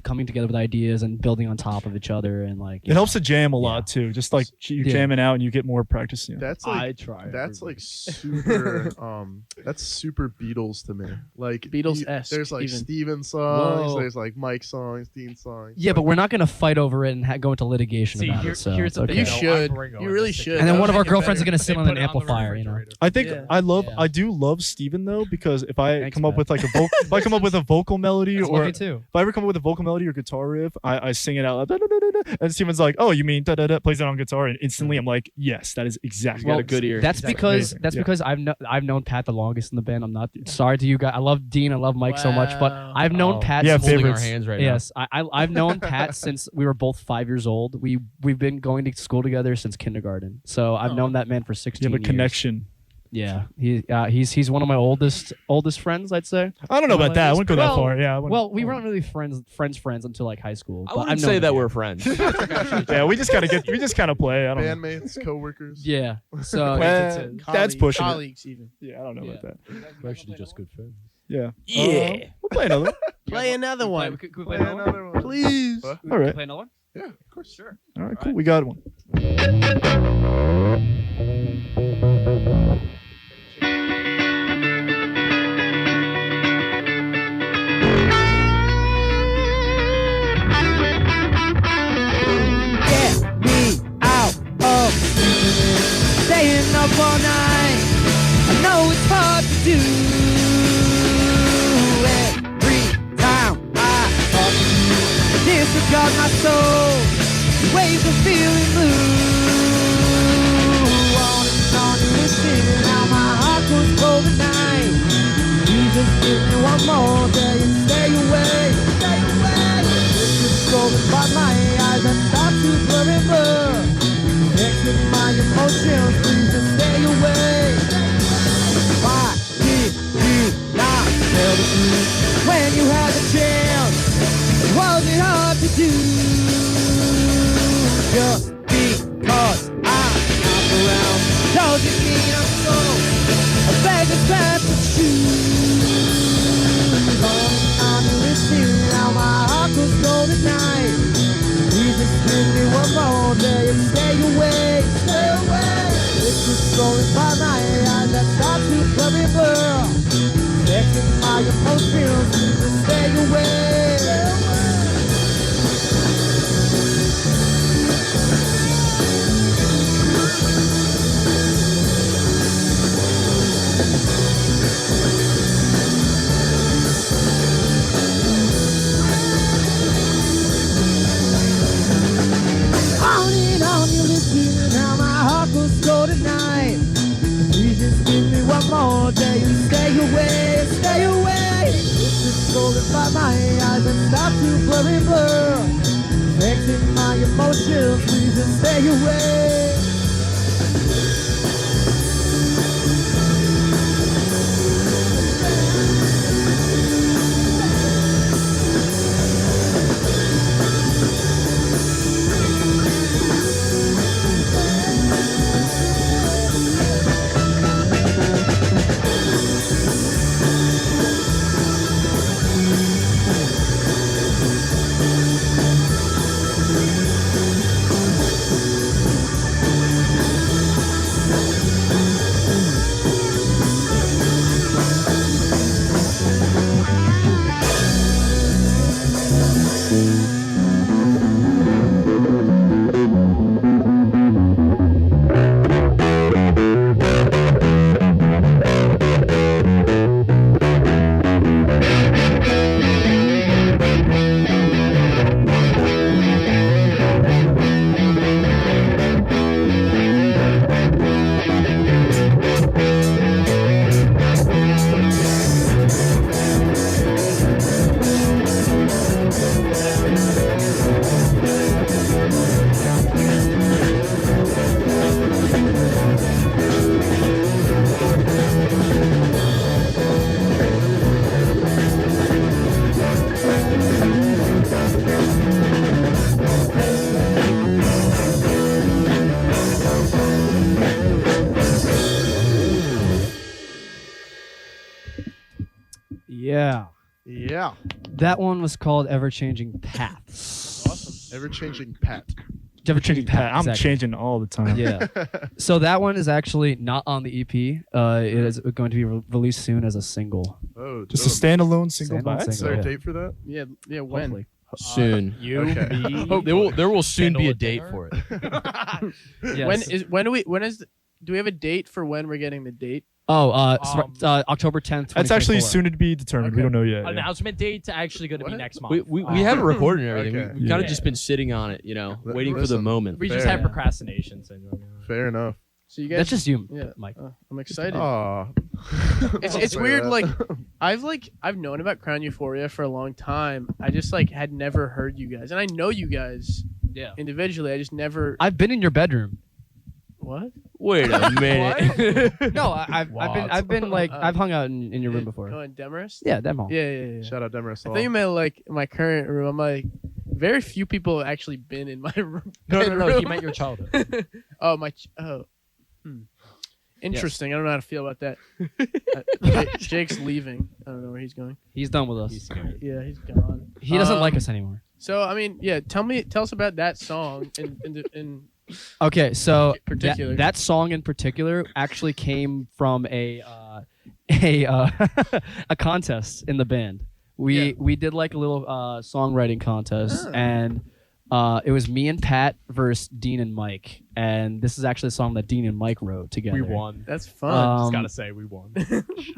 coming together with ideas and building on top of each other, and like it helps to jam a lot too. Just like you Yeah. jamming out and you get more practice. You know? That's like I try. that's like super that's super Beatles to me. Like Beatles-esque there's like even. Steven songs, Whoa. there's like Mike songs, Dean songs. Yeah, but we're not gonna fight over it and go into litigation See, about here- it. So here's it's the okay. thing. You though, should. I'm Ringo You in really this should. And then That one of would our make it girlfriends is better. gonna sit They on an put it on the amplifier, you know. refrigerator. I think Yeah. I do love Steven though, because if I Thanks, come up man. with like if I come up with a vocal melody, That's or lucky if too. I ever come up with a vocal melody or guitar riff, I sing it out loud, da-da-da-da-da, and Steven's like, "Oh, you mean da da da?" Plays it on guitar, and instantly I'm like, "Yes, that is exactly." got a good ear. That's Exactly. because Amazing. I've known Pat the longest in the band. I'm not sorry to you guys. I love Dean. I love Mike so much, but Wow. I've known Oh, Pat. Yeah, since holding our favorites. hands right Yes, I've known Pat since we were both 5 years old. We've been going to school together since kindergarten. So I've Oh. known that man for You 16 have a years. connection. Yeah, he's one of my oldest friends, I'd say. I don't know about that. I wouldn't go that Well- far. Yeah. I wouldn't- Well, we weren't really friends until like high school. I but wouldn't I've known say him that for we're years. friends. yeah, we just kind of play. I don't know. Bandmates, coworkers. Yeah. So Well, it's- that's pushing it. Colleagues even. Yeah, I don't know about that. We're actually just good friends. Yeah. Yeah. We'll play another one. Play another one. Could we Play play another one? another one. Please. What? All right. Play another one? Yeah, of course. Sure. All right, cool. We got one. Get me out of staying up all night. I know it's hard to do. Every time I talk to you, disregard my soul. Waves of feeling blue. On you listening, now my heart goes cold at night. You just give me one more day and stay away, stay away. This is going by my eyes and start to blur and blur. Exit my emotions, please just stay away. Why did you not tell the truth when you had the chance? Was it hard to do? Just because I'm not around doesn't mean I'm so a beggar's pants to choose. On you listening, now my heart goes cold at night. Please just give me one more day and stay away, stay away. It's just going by my eyes that start to blurry blur. Checking my emotions, please just stay away, stay away. On you listen, how my heart goes cold tonight. Please just give me one more day and stay away, stay away. It's just going by my eyes and start to blurry blur. Affecting my emotions, please just stay away. That one was called Ever Changing Paths. Awesome. Ever changing Pat. Ever Changing Pat, I'm exactly. changing all the time. Yeah. So that one is actually not on the EP. It is going to be released soon as a single. Oh, Just a standalone single Standalone by Is there itself. a yeah. date for that? Yeah. When? Hopefully. Soon. You, Okay. me, There will soon be a date dinner? for it. Yes. Do we have a date for when we're getting the date? October 10th. That's actually 2024. soon to be determined. We Okay. don't know yet. yeah. Announcement date's actually going to be What? next month. We have it recorded and everything. Okay. We've kind Yeah. of just been sitting on it, waiting for the Listen. moment. we just Fair. have procrastination syndrome. Fair enough. So you guys. That's just you, Yeah. Mike. I'm excited. Aw. It's Don't say weird. that. I've known about Crown Euphoria for a long time. I just had never heard you guys, and I know you guys Yeah. individually. I just never. I've been in your bedroom. What? Wait a minute. No, I've been like I've hung out in your room before. Oh, in Demarest? Yeah, demo. Yeah. Shout out Demarest I Hall. thought you meant my current room. I'm like, very few people have actually been in my room. No. He bedroom. meant your childhood. Oh my. Interesting. I don't know how to feel about that. Jake's leaving. I don't know where he's going. He's done with us. Yeah, he's gone. He doesn't like us anymore. So I mean, yeah. Tell us about that song in Okay, so Particular. that song in particular actually came from a contest in the band. We did like a little songwriting contest, and it was me and Pat versus Dean and Mike, and this is actually a song that Dean and Mike wrote together. We won. That's fun. Just gotta say, we won.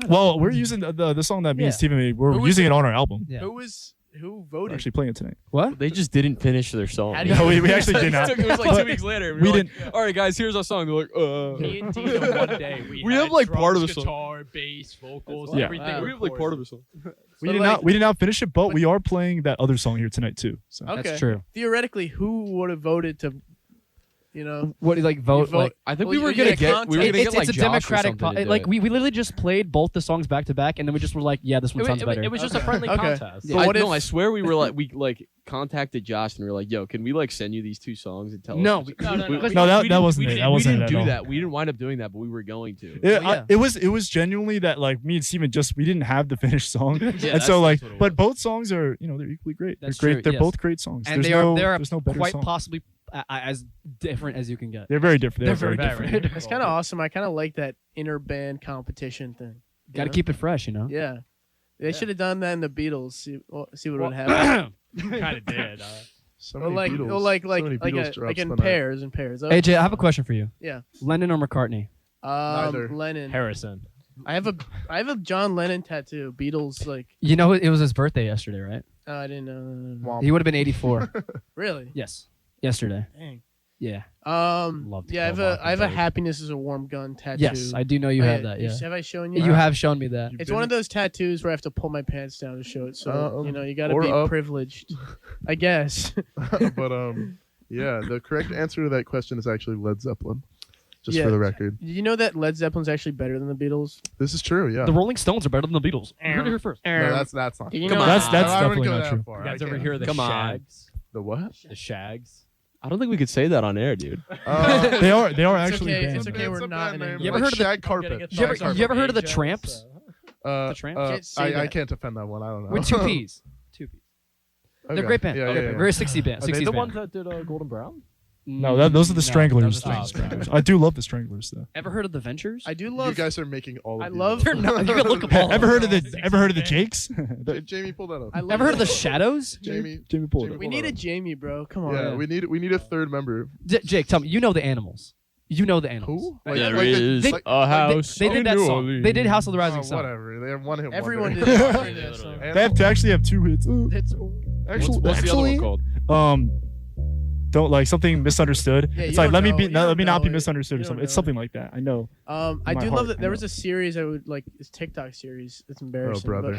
Well, we're using the song that me Yeah. and Steven made. We're Who was using it? it on our album. Yeah. Who We're voted? actually playing it tonight. What? They just didn't finish their song. How do you- No, we actually did not. It was like 2 weeks later. We Like, all right, guys, here's our song. They're like, Me and Dean in one day. We have, had like, drums, part of the song. guitar, bass, vocals, Yeah. everything. Wow. We have like part of the song. We So, did like- not. We did not finish it, but we are playing that other song here tonight too. So Okay. That's true. Theoretically, who would have voted to, What like vote vote- like? I think Well, we were you gonna get a get. We were contest. gonna It's get like a Josh or democratic. something to do Like it. we literally just played both the songs back to back, and then we just were like, yeah, this one sounds better. It was just a friendly Okay. contest. But what if- I swear we were like we contacted Josh and we were like, yo, can we like send you these 2 songs and tell No, us? we- No, no, We- no. we- No, that- we that didn't- wasn't we it. didn't- That wasn't we it didn't at do all. that. We didn't wind up doing that, but we were going to. yeah. It was genuinely that like me and Steven we didn't have the finished song, and that's- so like, that's what it but was. both songs are they're equally great. That's they're great. true, They're yes. both great songs. And There's there's no better quite song. possibly as different as you can get. They're very different. They're very very different. different. It's kind of awesome. I kind of like that inter band competition thing. Got to keep it fresh, you know. Yeah. They should have done that in the Beatles. See what would happen. Kind of did. So Or many Beatles. like So many Beatles drops in tonight. pairs and pairs. Oh, AJ, I have a question for you. Yeah. Lennon or McCartney? Neither. Lennon. Harrison. I have a John Lennon tattoo. Beatles like. You know, it was his birthday yesterday, right? Oh, I didn't know. Womp. He would have been 84. Really? Yes, yesterday. Dang. Yeah. Love to Yeah, kill I have a Mockingbird. happiness is a warm gun tattoo. Yes, I do know you Oh, have yeah. that. Yeah. Have I shown you? You have shown me that. It's one of those tattoos where I have to pull my pants down to show it. So you got to or be up. privileged, I guess. But yeah, the correct answer to that question is actually Led Zeppelin. Just Yeah. for the record, Did you know that Led Zeppelin's actually better than the Beatles? this is true. Yeah. The Rolling Stones are better than the Beatles. You heard it here first. No, that's not. Do you Come know- on. That's I wouldn't definitely go not that true. far. You guys I ever can't. hear the Come on. Shags? The what? The Shags. I don't think we could say that on air, dude. They are It's actually okay, banned. it's okay, we're It's a not band in name, England. You ever like heard of the- Shag Carpet? You ever heard of the Tramps? The Tramps? Can't say I that. can't defend that one. I don't know. With two P's. Two P's. Okay. They're a great band. Yeah, Great yeah, band. yeah. Very 60 band. Are they 60s the band. ones that did Golden Brown? No, those are the Stranglers. that was the Stranglers. I do love the Stranglers though. Ever heard of the Ventures? I do You love. guys are making all of I these love- up. They're not. You can look them all. Ever heard of the 60s Ever heard of the band. Jakes? Jamie, pull that up. I love Ever heard of the that. Shadows? Jamie. Jamie pulled Jamie it. We pull need that a up. Jamie, bro. Come on. Yeah, we need a third member. Jake, tell me. You know the Animals. You know the Animals. Who? There like is the- like- a house. They did in that New song. They did House of the Rising Oh, Sun. whatever. They have one hit. Everyone wonder. did. Yeah, that. And They have to actually have 2 hits. It's, What's the other one called? Don't like something misunderstood. Yeah, It's you like don't let me know. be You let don't me not be know it. misunderstood You or don't something. It's know something like that. I know. I my do heart, love that. I There was know. a series I would like. This TikTok series. It's embarrassing. brother.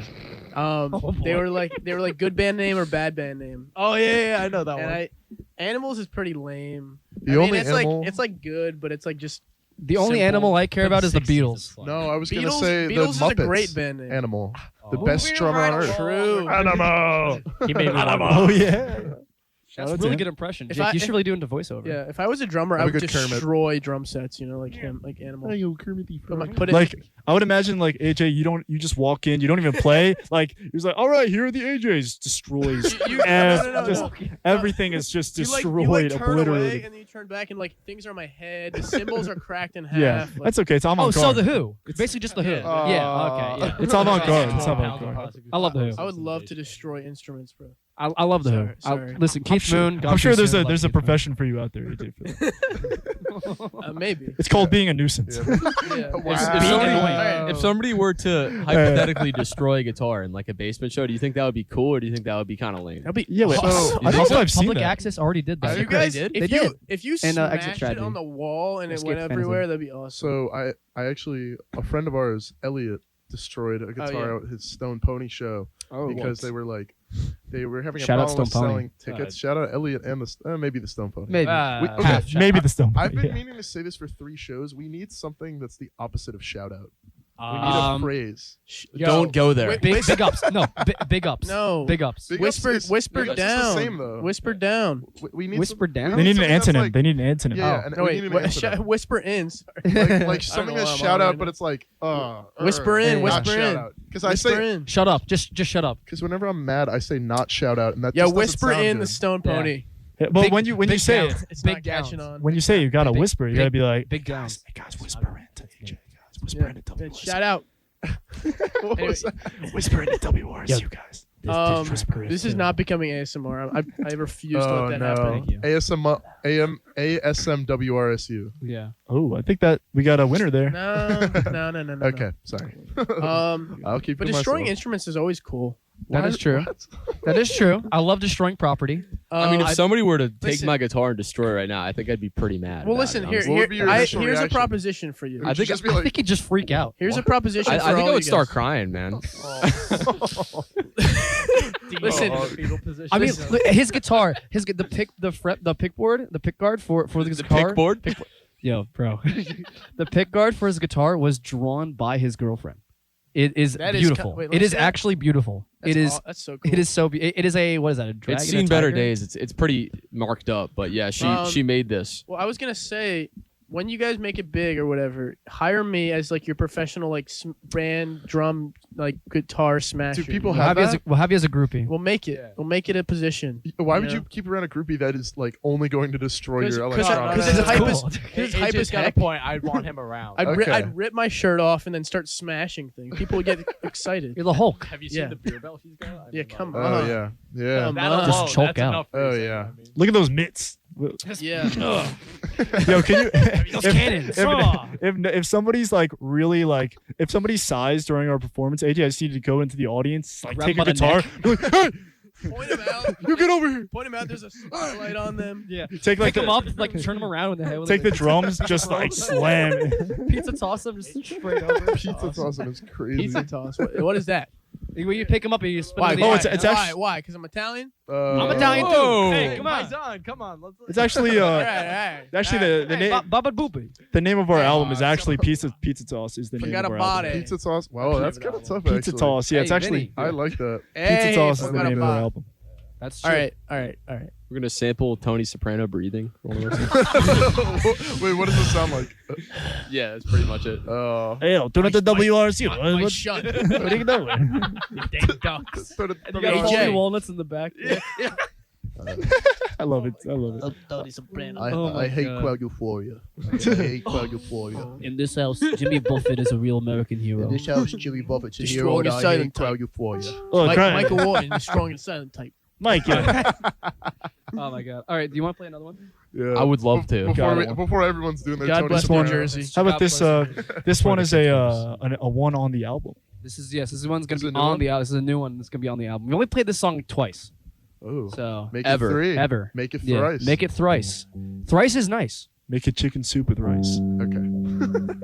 But, they were like good band name or bad band name. Oh yeah, I know that And Animals is pretty lame. The I mean, only it's animal. like it's like good, but it's like just The only Simple. animal I care about is the 60s Beatles. No, I was gonna Beatles. say Beatles the is Muppets. a great band name. Animal, the Oh. best drummer on earth. True. Animal. He made me Oh yeah. Shout That's out a to really him. good impression. If Jake, I- you should really do into voiceover. Yeah, if I was a drummer, I I'm a would good Kermit. destroy drum sets. You know, like him, like Animal. Hey, yo, Kermit the Frog. Put it Like I would imagine, like AJ, you just walk in, you don't even play. Like he's like, all right, here are the AJs, destroys. no. Everything is just You destroyed, turn away obliterated. and then you turn back and like things are on my head. The cymbals are cracked in half. Yeah, like, that's okay. It's Oh, avant-garde. so the Who? It's basically just the Who. Yeah. Yeah. Okay. Yeah. It's avant-garde. It's 12 pounds avant-garde. of I love the Who. I would love to destroy instruments, bro. I love the Who. Sorry. Listen, Keith Moon. I'm sure there's God a there's a Keith Moon. profession for you out there, AJ. For that. Maybe. It's called being a nuisance. Yeah. If somebody were to hypothetically destroy a guitar in like a basement show, do you think that would be cool, or do you think that would be kind of lame? That'd be Yeah, wait, So- I don't know if I've seen Public that. Access already did that. If you agree. guys, They if did. you if you And, Exit smashed it Tragedy. on the wall and it Escape went Fantasy. everywhere, that'd be awesome. So I actually, a friend of ours, Elliot, destroyed a guitar at his Stone Pony show because they were having Shout a out problem with Stone Pony. selling tickets. Shout out Elliot and maybe the Stone Pony. Maybe. Okay. Half. Maybe the stone. I've been yeah. meaning to say this for 3 shows. We need something that's the opposite of shout out. We need Um, a phrase. Don't go there. Big ups. No, big ups. No. Big ups. Big Whisper, ups is- whisper big ups is down. the same, though. Whisper down. We need Whisper down? They need an something that's antonym. like- They need an antonym. Yeah, and No, we wait. need an antonym. Whisper in. like something know that's why I'm shout on out, right but now. it's like Whisper in, not whisper shout in. out. Because I Whisper say in. Shut up. Just shut up. because whenever I'm mad, I say not shout out, and that Yeah, just doesn't whisper sound in good. the Stone Pony. Yeah, well, Big- when you big say downs. it, It's Big not catching downs. on. when you say it, you gotta Big- whisper. You gotta be like, Big downs. Hey guys, whisper into AJ. Guys, whisper Yeah. into Yeah, WRC. shout out. What Anyway, was that? Whisper into WRC, Yeah. you guys. This is not becoming ASMR. I refuse to Oh let that happen. Thank you. ASMWRSU. Yeah. Oh, I think that we got a winner there. No. Okay, sorry. I'll keep But it destroying myself. instruments is always cool. That is true. What? That is true. I love destroying property. I mean, if somebody were to take listen. my guitar and destroy it right now, I think I'd be pretty mad. well, about listen it, here. honestly. What would be your initial Here's a reaction? proposition for you. Would I you think- just be I like, think he'd just freak out. Here's a proposition I for think all I would you start guys. crying, man. Listen, I mean, look, his guitar, the pick guard for the guitar. Pickboard? Yo, bro, the pick guard for his guitar was drawn by his girlfriend. It is That is beautiful. wait, let It me is see that. actually beautiful. It is. That's so cool. It is so. It is a what is that? A dragon? It's a seen better tiger? days. It's pretty marked up, but yeah, she made this. Well, I was gonna say, when you guys make it big or whatever, hire me as like your professional like band drum like guitar smasher. Do people We'll have have, you as a, that? we'll have you as a groupie. We'll make it. We'll make it a position. Why would Yeah. you keep around a groupie that is like only going to destroy your Because electronics? his That's hype cool. is his hype is got a heck. point. I'd want him around. Okay. I'd rip my shirt off and then start smashing things. People would get excited. You're the Hulk. Have you Yeah. seen the beer belt he's got? I Yeah, mean, come like, on. Oh yeah, yeah. Come That on. alone, Just choke that's out. enough Oh, reason, yeah. I mean. Look at those mitts. Yeah. Yo, can you? Those cannons. If somebody's like really like if somebody's sized during our performance, AJ, I just need to go into the audience, like Grab take them a by the guitar, be like, hey, Point them out. you get over here. Point them out. There's a spotlight on them. Yeah. Take like Pick them the, up, like turn them around with the head. take the drums, just like slam. it. pizza toss them just straight over. Pizza tossing is crazy. Pizza toss. What is that? When you pick them up and you spin Why? them in the Oh, air. it's Why? actually- Why? Because I'm Italian. I'm Italian Whoa. too. Hey, come on. Paisan, come on. Let's It's actually All right. actually the Hey, name Baba Boopy. the name of our Hey, album is actually Pizza Toss is the name Forgot of our about album. it. Pizza toss. Wow, that's kind of tough. Pizza actually. Toss, yeah, it's Hey, actually Vinny. I like that. Pizza Toss is the forgot name of about our it. album. That's All right. We're gonna sample Tony Soprano breathing. Wait, what does it sound like? Yeah, that's pretty much it. Hey, turn it to WRC. My shut. What are you doing? Dang ducks. You got AJ. Holy walnuts in the back. I love it. I love it. Oh my I hate God. Crowd Euphoria. I hate Crowd Euphoria. In this house, Jimmy Buffett is a real American hero. This house, Jimmy Buffett's a The hero, and strongest I silent hate Crowd Euphoria. Oh, cry. Michael Warren, the strong and silent type. Mike, yeah. Oh my God! All right, do you want to play another one? Yeah. I would love to. Before everyone's doing their God Tony bless New Soprano. Jersey. How about God this? bless This one is a one on the album. This is one's gonna Is it be a new on one? the album. This is a new one that's gonna be on the album. We only played this song twice, Oh, so make Ever. it 3. ever. Make it Yeah, thrice. make it thrice. Thrice is nice. Make it chicken soup with rice. Okay.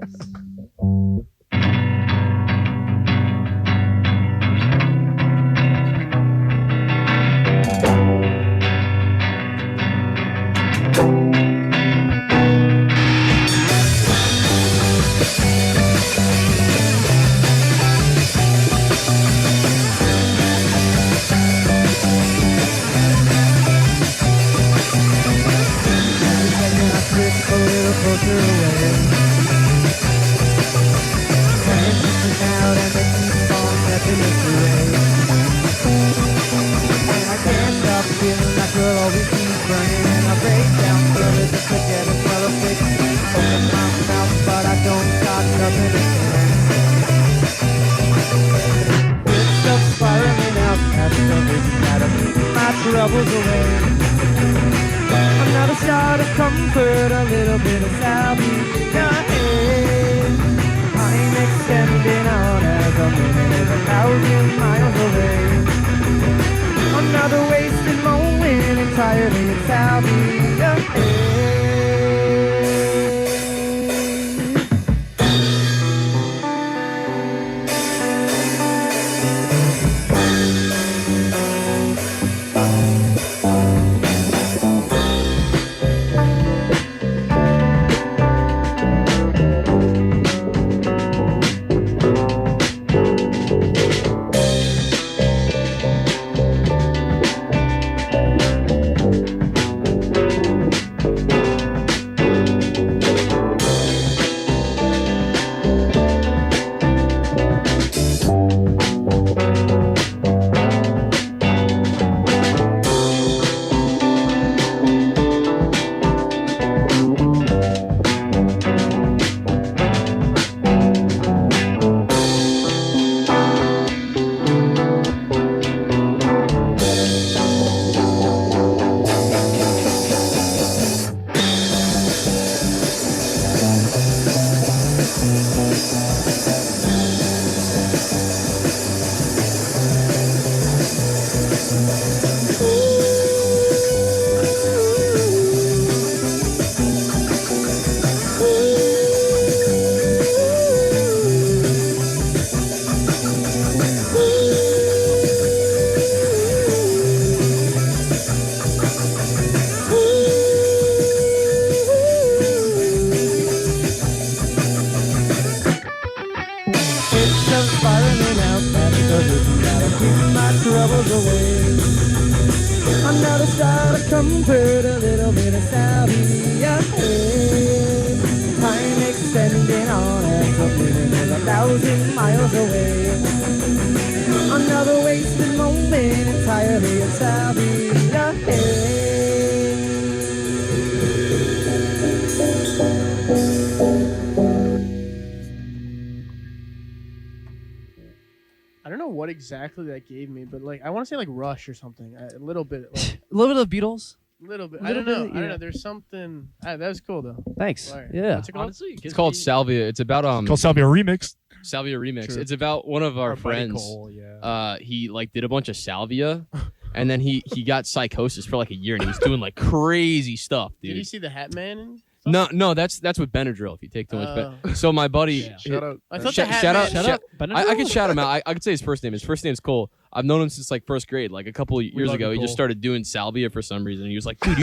Bits of spiraling out past the vision out of my troubles away. Another shot of comfort, a little bit of salvage ahead. I'm extending on as a minute is 1,000 miles away. Another wasted moment, entirely it's salvage ahead. Another shot of comfort, a little bit of salvia ahead. Time extending on as a minute is 1,000 miles away. Another wasted moment, entirely of salvia ahead. I don't know what exactly that gave me, but like I want to say like Rush or something. A little bit, like, A little bit of Beatles. little bit. I Little don't know. bit, I don't yeah. know. There's something. That was cool though. Thanks. Alright. Yeah. What's it called? Honestly, It's called Salvia. It's about Called Salvia Remix. Salvia remix. True. It's about one of our buddy friends. Cole, yeah. He like did a bunch of salvia, and then he got psychosis for like a year, and he was doing like crazy stuff, Did you dude. see the Hat Man? And stuff? No, that's with Benadryl if you take too much. Oh. So my buddy, Yeah. Shout out. I thought Shout- the Hat shout Man. out- Shut shout- up. I could shout him out. I could say his first name. His first name's Cole. I've known him since like first grade. Like a couple of years love ago, you, he just Cole. started doing salvia for some reason. He was like, "Dude,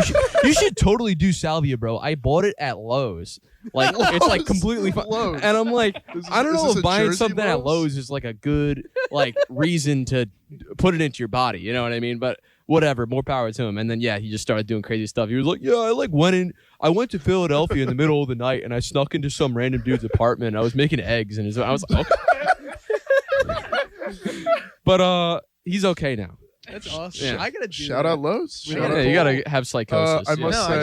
you should totally do salvia, bro. I bought it at Lowe's. Like it's like completely fun." Lowe's. And I'm like, I don't is know this if a buying Jersey something at Lowe's? Lowe's is like a good like reason to put it into your body. You know what I mean? But whatever, more power to him. And then yeah, he just started doing crazy stuff. He was like, "Yeah, I went to Philadelphia in the middle of the night and I snuck into some random dude's apartment. I was making eggs and I was like, okay." But he's okay now. That's awesome. Yeah. I gotta do Shout that. out Lowe's. We Shout gotta- out Yeah, you Cole. gotta have psychosis. I yeah. must No, say-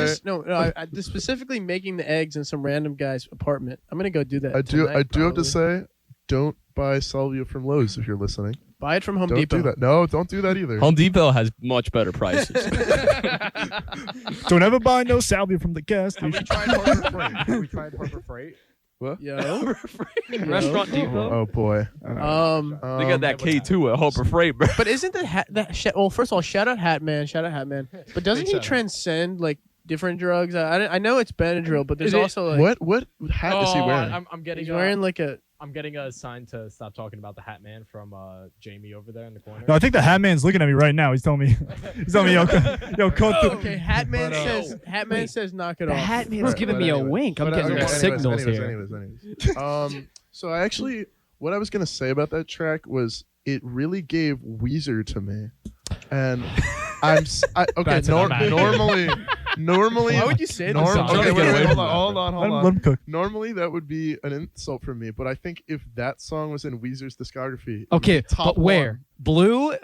I just I just specifically making the eggs in some random guy's apartment. I'm gonna go do that. I do tonight, have probably. to say, don't buy salvia from Lowe's if you're listening. buy it from Home Don't Depot. do that. No, don't do that either. Home Depot has much better prices. Don't ever buy no salvia from the gas Have we station. tried Harbor Freight? Have we tried Harbor Freight? Yo. Restaurant Depot. Oh boy. They got that Never K2 at Harbor Freight, bro. But isn't well, first of all, shout out Hat Man. But doesn't he Big shout out. transcend like different drugs? I know it's Benadryl, but there's Is it- also like What hat is he wearing? I'm getting he's wearing like a. I'm getting a sign to stop talking about the Hat Man from Jamie over there in the corner. No, I think the Hat Man's looking at me right now. He's telling me, yo, cut the. Okay, Hat Man But, says knock it The off. Hat Man's giving me a wink. I'm But, getting okay, mixed signals here. anyways. So I actually, what I was gonna say about that track was it really gave Weezer to me, and okay. That's enough, Matt. Normally, Why would you say that? norm- I'm trying okay, to get wait, away hold from on, that, hold on, Let hold him on. cook. Normally, that would be an insult for me, but I think if that song was in Weezer's discography, it would Okay, be top but where? one.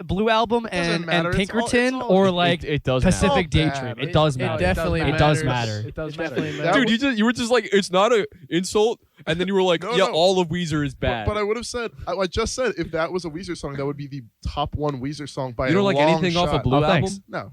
Blue album Doesn't and matter. It's all- Pinkerton, it's all- or like it does Pacific It's all Daydream? bad. It does It matter. definitely It does matters. matter. It does It matter. definitely That matters. Dude, you were just like, it's not a insult. and then you were like, No, yeah, no. all of Weezer is bad. But I would have said, I just said, if that was a Weezer song, that would be the top one Weezer song by you don't a like long anything shot. off a Blue Oh, album? thanks. No,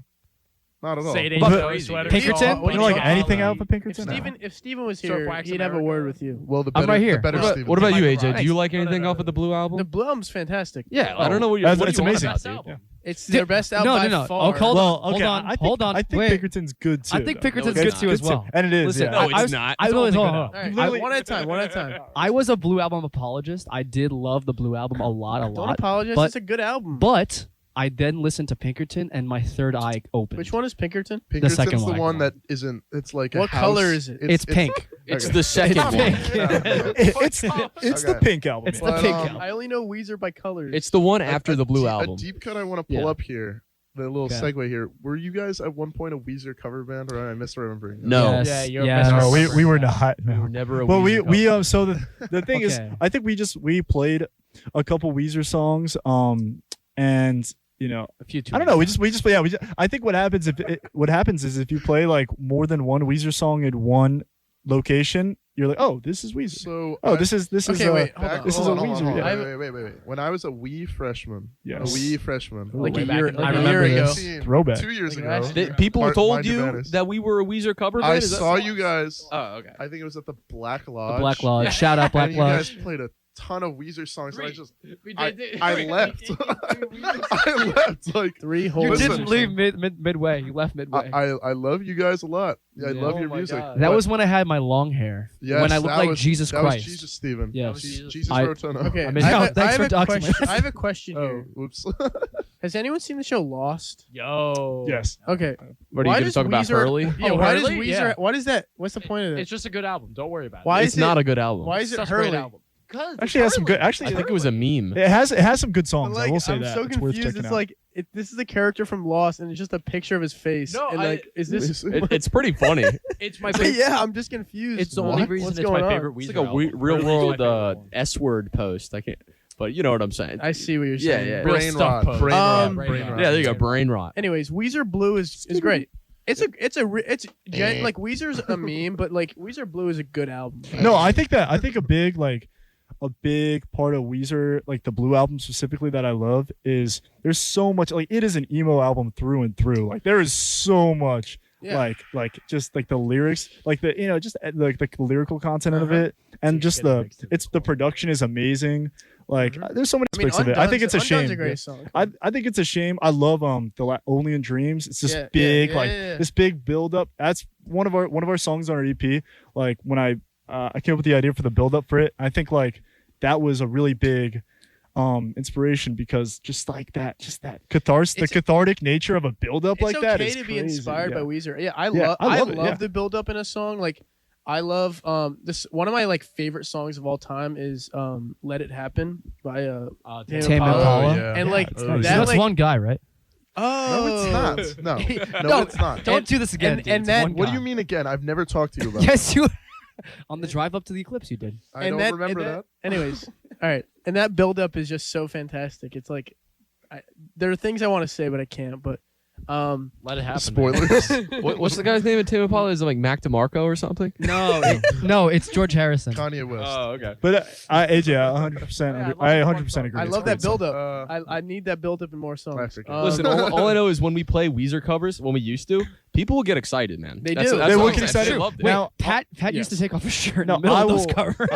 not at all. Say it ain't But- so sweater. Pinkerton? What You don't like about- anything out of If Pinkerton? Steven was Surf here, Wax he'd have a America. word with you. Well, the I'm better, right here. The better What about, Steven. what about you, Mike AJ? Do Rice. you like No, no, anything no, off of the Blue album? The Blue album's fantastic. Yeah, I don't know what you. That's- what that's do you want amazing. about it, Best dude? album. It's their best album No, by no, no. far. Oh, hold Well, on, okay. hold on, I think, hold on. I think Wait. Pinkerton's good too. I think though. Pinkerton's No, good it's too not. as well. And it is. Listen, yeah. No, I it's not. I It's was only hold good on. All right, Literally- one at a time. One at a time. I was a Blue Album apologist. I did love the Blue Album a lot. Don't apologize. but- It's a good album. But I then listened to Pinkerton, and my third eye opened. Which one is Pinkerton? Pinkerton's second the one. one that isn't. It's like a What house. color is it? It's pink. It's Okay. the second It's one. pink. It's the Okay. Pink album. It's yeah. the pink But, album. I only know Weezer by colors. It's the one A- after a the Blue deep- album. A deep cut I want to pull Yeah. up here. The little Okay. segue here. Were you guys at one point a Weezer cover band, or am I misremembering? No. Yes, Yeah, you're yes. No, Yes. we were not. We No. were never a Well, Weezer we couple. so the thing is, Okay. I think we played a couple Weezer songs, and you know, A few I don't know. We just I think what happens is if you play like more than one Weezer song in one location, you're like, oh, this is Weezer. So Oh, I- this is Okay, wait, hold back- on, this is hold a on, hold on, Weezer, hold on. yeah. Wait. When I was a wee freshman, Yes. a wee freshman, like way a back year, in the like day. a year ago. 2015, Throwback. 2 years Like ago. last Th- People Mind told your you manners. that we were a Weezer cover band. I Is that- saw you guys. Oh, okay. I think it was at the Black The Lodge. Black Lodge. Shout out Black and you guys Lodge. played a ton of Weezer songs. And I Three. just We I- did it. I We left. did I left like 3 whole You Listen. didn't leave midway. You left midway. I love you guys a lot. Yeah, I Yeah. love Oh your my music. God. that but- was when I had my long hair. yes, when I looked that like was- Jesus that Christ. was Jesus Steven. Yes. That was Jesus. Jesus I- Rotono. Okay, I mean, I have no, a- thanks I have for a doxing question. me. I have a question Oh, here. whoops. Has anyone seen the show Lost? Yo. Yes. Okay. What are Why you going does to talk about, Weezer- Hurley? Yeah, Oh, why does Hurley? Weezer? Yeah. What is that? What's the point of it? It's just a good album. Don't worry about Why it. is It's it? not a good album. Why is it Such a great Hurley? album. Actually, it has some good. Actually, I think it was a meme. it has some good songs. Like, I will say I'm that. so It's worth confused. checking It's out. like this is a character from Lost, and it's just a picture of his face. No, and I- like, is this? It's pretty funny. It's my favorite. Yeah, I'm just confused. It's the only What? reason What's it's going my on? favorite Weezer It's like a album. real Hurley's my world favorite one. S-word post. I can't, but you know what I'm saying. I see what you're Yeah, saying. yeah. Real Brain stuff rot. post. Brain rot. Um, Brain rot. Yeah, there you go. Brain rot. Anyways, Weezer Blue is great. It's like Weezer's a meme, but like Weezer Blue is a good album. No, I think a big part of Weezer, like the Blue album specifically, that I love is there's so much. Like, it is an emo album through and through. Like, there is so much. Yeah. Like just like the lyrics, like the just like the lyrical content of Uh-huh. it, and It's just getting the mixed in it's the production is amazing. Like, there's so many I mean, aspects of it. I think it's a Undon's shame. a great Yeah. song. I think it's a shame. I love Only in Dreams. It's this Yeah, big yeah. this big build up. That's one of our songs on our EP. Like, when I came up with the idea for the build up for it, I think like that was a really big inspiration, because just that catharsis, the It's- cathartic nature of a build up It's like that okay is to be crazy. inspired Yeah. by Weezer. Yeah, I Yeah, love I love it, yeah. the build up in a song. Like, I love this. One of my like favorite songs of all time is "Let It Happen" by Tame Tame Impala. Impala. yeah. And like Oh, So that, that's like, one guy, right? oh, No, it's not. No, No, it's not. Don't do this again. and dude. It's that- one What do guy. you mean again? I've never talked to you about. Yes, you. On the drive up to the eclipse, you did. I and don't remember that. Anyways, all right, and that build up is just so fantastic. It's like there are things I want to say, but I can't. But Let it happen. Spoilers. What's the guy's name in Tim Impala? Is it like Mac DeMarco or something? No, it's George Harrison. Kanye West. okay. But AJ, I 100%, I 100% agree. I It's love a that great song. build up. I need that build up in more songs. Classic. Listen, all I know is when we play Weezer covers, when we used to, people will get excited, man. They That's, do. That's They what will I'm get saying. excited. They loved it. Wait, Now, Pat yes. used to take off his shirt No, in the middle I of will, those covers.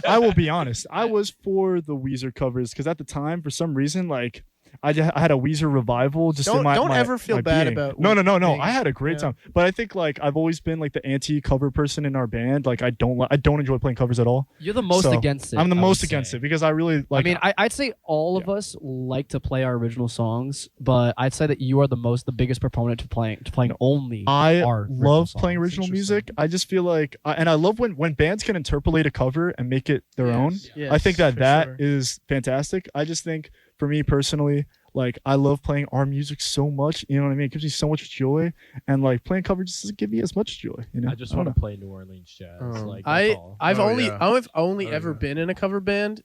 I will be honest. I was for the Weezer covers, because at the time, for some reason, like I had a Weezer revival just Don't- in my don't my- ever feel my bad being. about No. being- I had a great yeah. time, but I think like I've always been like the anti-cover person in our band. Like, I don't enjoy playing covers at all. You're the most So, against it. I'm the I most would against say. it, because I really like. I mean, I'd say all of us like to play our original songs, but I'd say that you are the biggest proponent to playing only. I our love original playing songs. original music. I just feel like, and I love when bands can interpolate a cover and make it their own. Yes, I think that for is sure. fantastic. I just think, for me personally, like, I love playing our music so much. You know what I mean? It gives me so much joy, and like playing cover just doesn't give me as much joy. You know? I just don't want to know. play New Orleans jazz. Oh. Like, that's all. I've Oh, only yeah. I've only Oh, ever yeah. been in a cover band.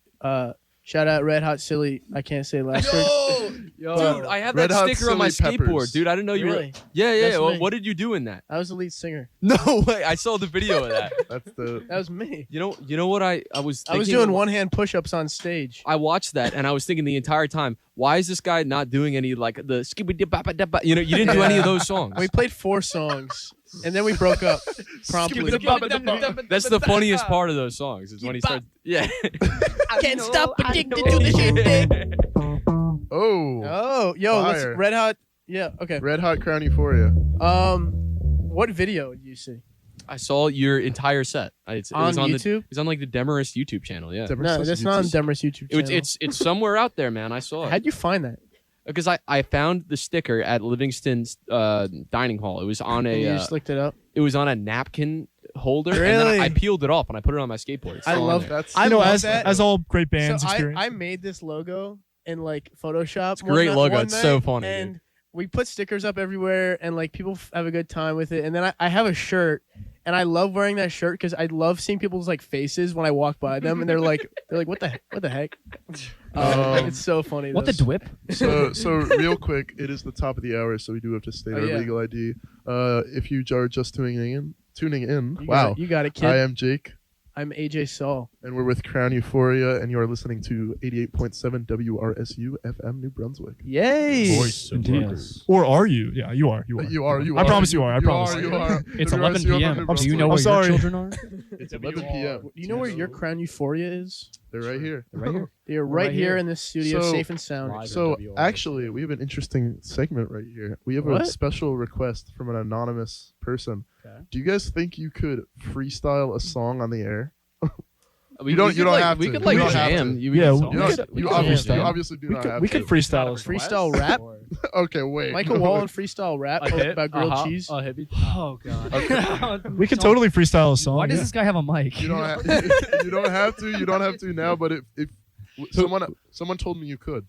Shout out Red Hot Silly. I can't say last word. Dude, I have Red that Hot sticker on my Chili skateboard, Peppers. dude. I didn't know you Really? were. Yeah. That's Well, me. what did you do in that? I was the lead singer. No way. I saw the video of that. That's the. That was me. You know what I was. I was thinking doing of- one-hand push-ups on stage. I watched that and I was thinking the entire time, why is this guy not doing any like the skibbity bapa dapa? You know, you didn't do any of those songs. We played 4 songs, and then we broke up promptly. That's the funniest part of those songs is when he starts. Yeah. Can't stop addicted to the shit. Oh. Oh, yo, let's Fire. Red Hot. Yeah, okay. Red Hot Crown Euphoria. What video did you see? I saw your entire set. It On was on YouTube? It was on like the Demarest YouTube channel. Yeah. No, that's not on Demer's YouTube channel. It's somewhere out there, man. I saw it. How'd you find that? Because I found the sticker at Livingston's dining hall. It was on And you a just looked it up. it was on a napkin holder, and Really? then I peeled it off and I put it on my skateboard. It's I still on love there. That's. I You know, love as that. as all great bands So experience. I made this logo in like Photoshop. It's a great logo. one It's so night, funny, And dude. we put stickers up everywhere, and like people have a good time with it. And then I have a shirt, and I love wearing that shirt because I love seeing people's like faces when I walk by them, and they're like what the heck? It's so funny. What the though. dwip? So real quick, it is the top of the hour, so we do have to state Oh, our yeah. legal ID. If you are just tuning in, You wow. got it, you got it, kid. I am Jake, I'm AJ Saul. and we're with Crown Euphoria, and you are listening to 88.7 WRSU FM New Brunswick. Yay! Indeed. Yes. Or are you? Yeah, you are. You are. You are. You I are. promise you are. I promise. You are. It's WRSU 11 FM p.m. New Do you Brunswick. know I'm where sorry. your children are? It's 11 p.m. Do you know where your Crown Euphoria is? They're right here. Right here. They're Right right here here. in this studio, So- safe and sound. Live. So WRSU. actually, we have an interesting segment right here. We have a What? special request from an anonymous person. Okay. Do you guys think you could freestyle a song on the air? We You don't- could, you don't like, have we to. could You like don't have jam. to. You Yeah, could- we You, could- don't- you could obviously, freestyle. you obviously do We not could, have we to. could freestyle. a song. Freestyle rap. Okay, wait. Michael Wall and freestyle rap A hip, about grilled uh-huh, cheese. a hippie. Oh god. We could totally freestyle a song. Why does yeah. this guy have a mic? You don't have. You don't have to. You don't have to now. But if someone told me you could.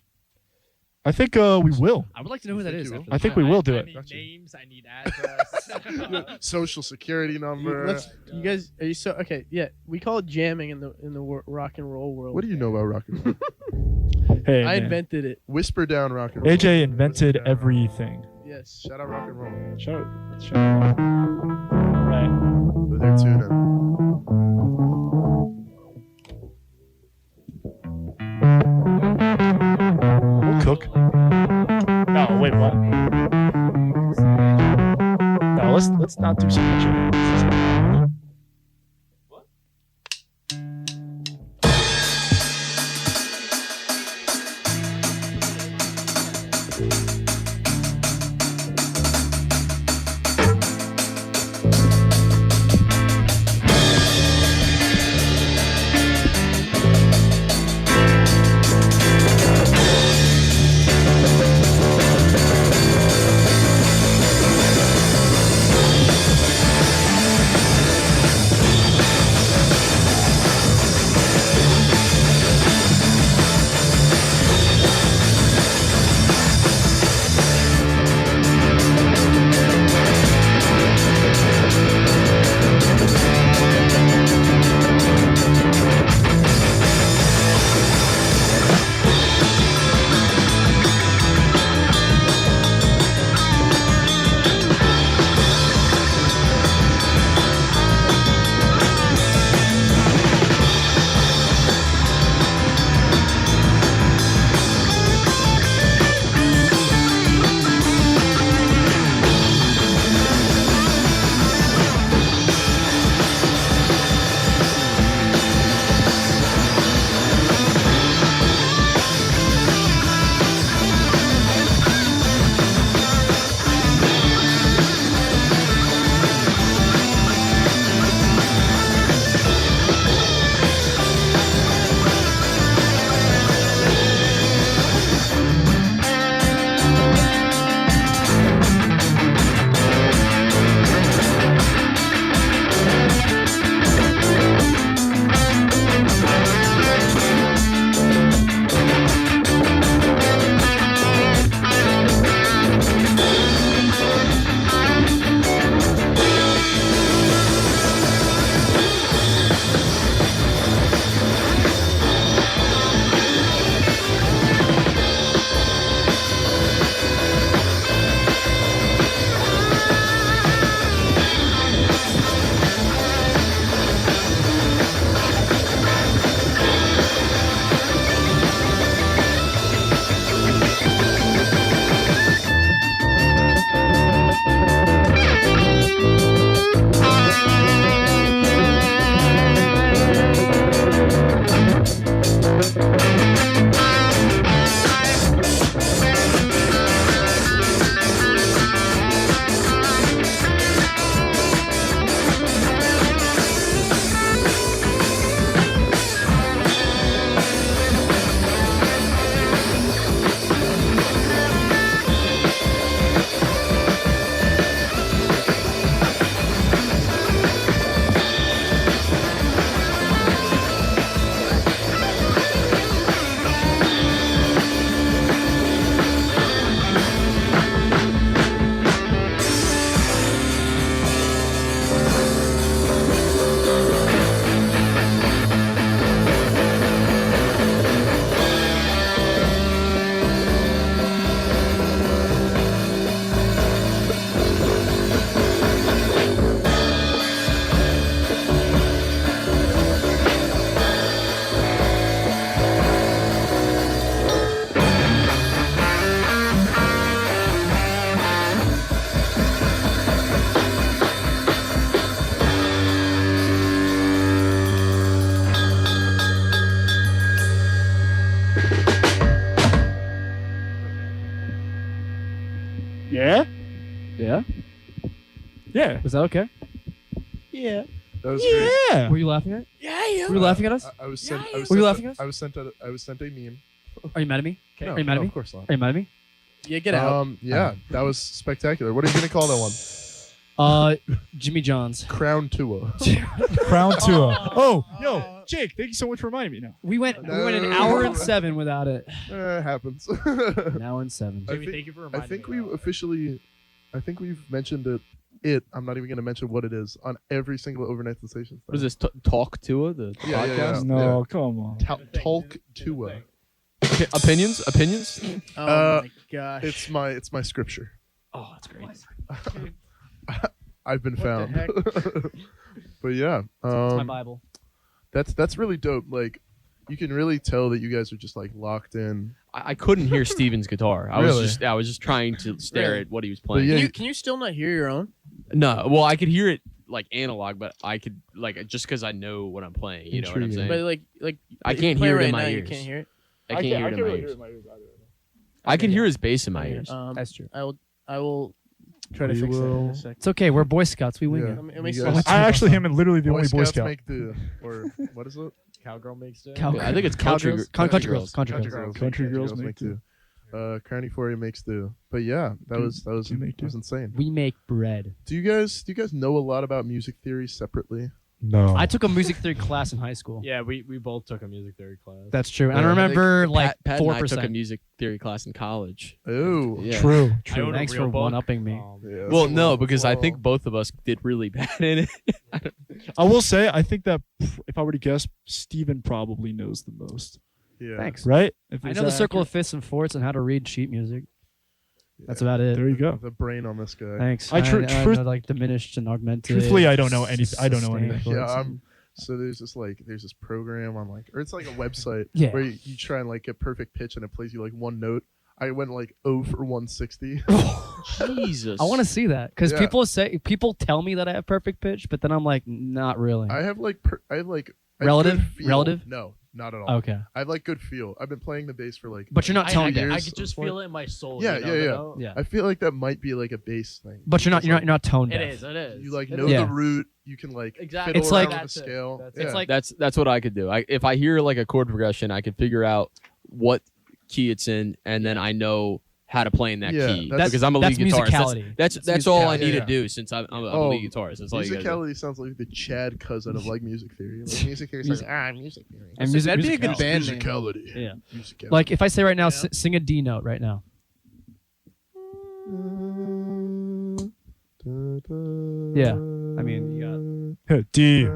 I think we will. I would like to know who that Think is. you will? after I this. think we will do I it. need Gotcha. names. I need address. Social security number. You guys, are you so okay? Yeah, we call it jamming in the rock and roll world. What do you know about rock and roll? Hey, I man. invented it. Whisper down rock and roll. AJ invented Whisper down. everything. Yes. Shout out rock and roll. Shout out. Right. But they're tuning. We'll cook. No, wait, what? No, let's not do so much. Yeah. Yeah. Was that okay? Yeah. That was great. Yeah. Were you laughing at? Yeah. Were you laughing at us? I was sent. I was Were you sent laughing at us? I was sent a meme. Are you mad at me? No, Are you mad at no, me? Of course not. Are you mad at me? Yeah, get out. Yeah, that was spectacular. What are you gonna call that one? Jimmy John's. Crown Tua. Crown Tua. Oh, yo, Jake, thank you so much for reminding me now. We went an No. hour and 7 without it. Happens. An hour and 7. I Jimmy, think- thank you for I reminding think me. we officially. I think we've mentioned it. I'm not even gonna mention what it is on every single overnight sensation. What is this? Talk Tua, the Yeah, yeah, podcast? yeah. No, come on. Talk Tua. Opinions? Oh my gosh. It's my scripture. Oh, that's great. I've been What the found. heck? But yeah, It's my Bible. that's really dope. Like, you can really tell that you guys are just like locked in. I couldn't hear Steven's guitar. I Really? was just trying to stare Really? at what he was playing. yeah, Can you still not hear your own? No, well, I could hear it like analog, but I could like just because I know what I'm playing. You know what I'm Intriguing. saying? But like I if you can't play hear it right in my now, ears. You can't hear it. I can't hear it in my really ears. hear it. I can hear his bass in my ears. That's true. I will try to We fix that in will- a second. It's okay. We're Boy Scouts. We wing Yeah. it. Let me You see. guys- I actually am literally the only Boy Scouts Scout. make do, or what is it? Cowgirl makes it. I think it's Country country, Country Girls. Country Country Girls. girls. Country girls make do. Crown Euphoria makes do. But yeah, that was do make do. insane. We make bread. Do you guys know a lot about music theory separately? No. I took a music theory class in high school. Yeah, we both took a music theory class. That's true. And I Yeah. remember like Pat and I took a 4%. music theory class in college. Oh, Yeah. True. I True. own a Thanks real for book. one-upping me. yeah. Well, no, because I think both of us did really bad in it. I will say, I think that if I were to guess, Steven probably knows the most. Yeah. Thanks. Right? I know the circle of fifths and fourths and how to read sheet music. That's about it. There you go. The brain on this guy. Thanks. I know, like diminished and augmented. Truthfully, I don't know anything. I don't know sustained anything. Yeah, forms. So there's this program on like, or it's like a website Yeah. where you try and like get perfect pitch and it plays you like one note. I went like 0 for 160. Jesus. I want to see that because Yeah. people tell me that I have perfect pitch, but then I'm like, not really. I have like I have Relative? good feel. Relative? No, not at all. Okay, I have like good feel. I've been playing the bass for like. but you're not I, tone I, deaf. I years could at just this point. feel it in my soul. Yeah, you know, yeah, the yeah. note? Yeah, I feel like that might be like a bass thing. but you're not tone It deaf. is. It is. You like It know is. Yeah. the root. You can like Exactly. fiddle It's like- around with the That's it. scale. That's Yeah. It's like That's what I could do. If I hear like a chord progression, I can figure out what key it's in, and then I know how to play in that Yeah, key that's- because I'm a lead that's guitarist. musicality. That's all I musicality. need Yeah. to do since I'm a Oh, lead guitarist. That's all you gotta do. Musicality sounds like the Chad cousin of like music theory. Like music theory is like music theory. And That'd be a good musicality. band name. Musicality. Yeah. Musicality. Like if I say right now, Yeah. sing a D note right now. Yeah, I mean, you D.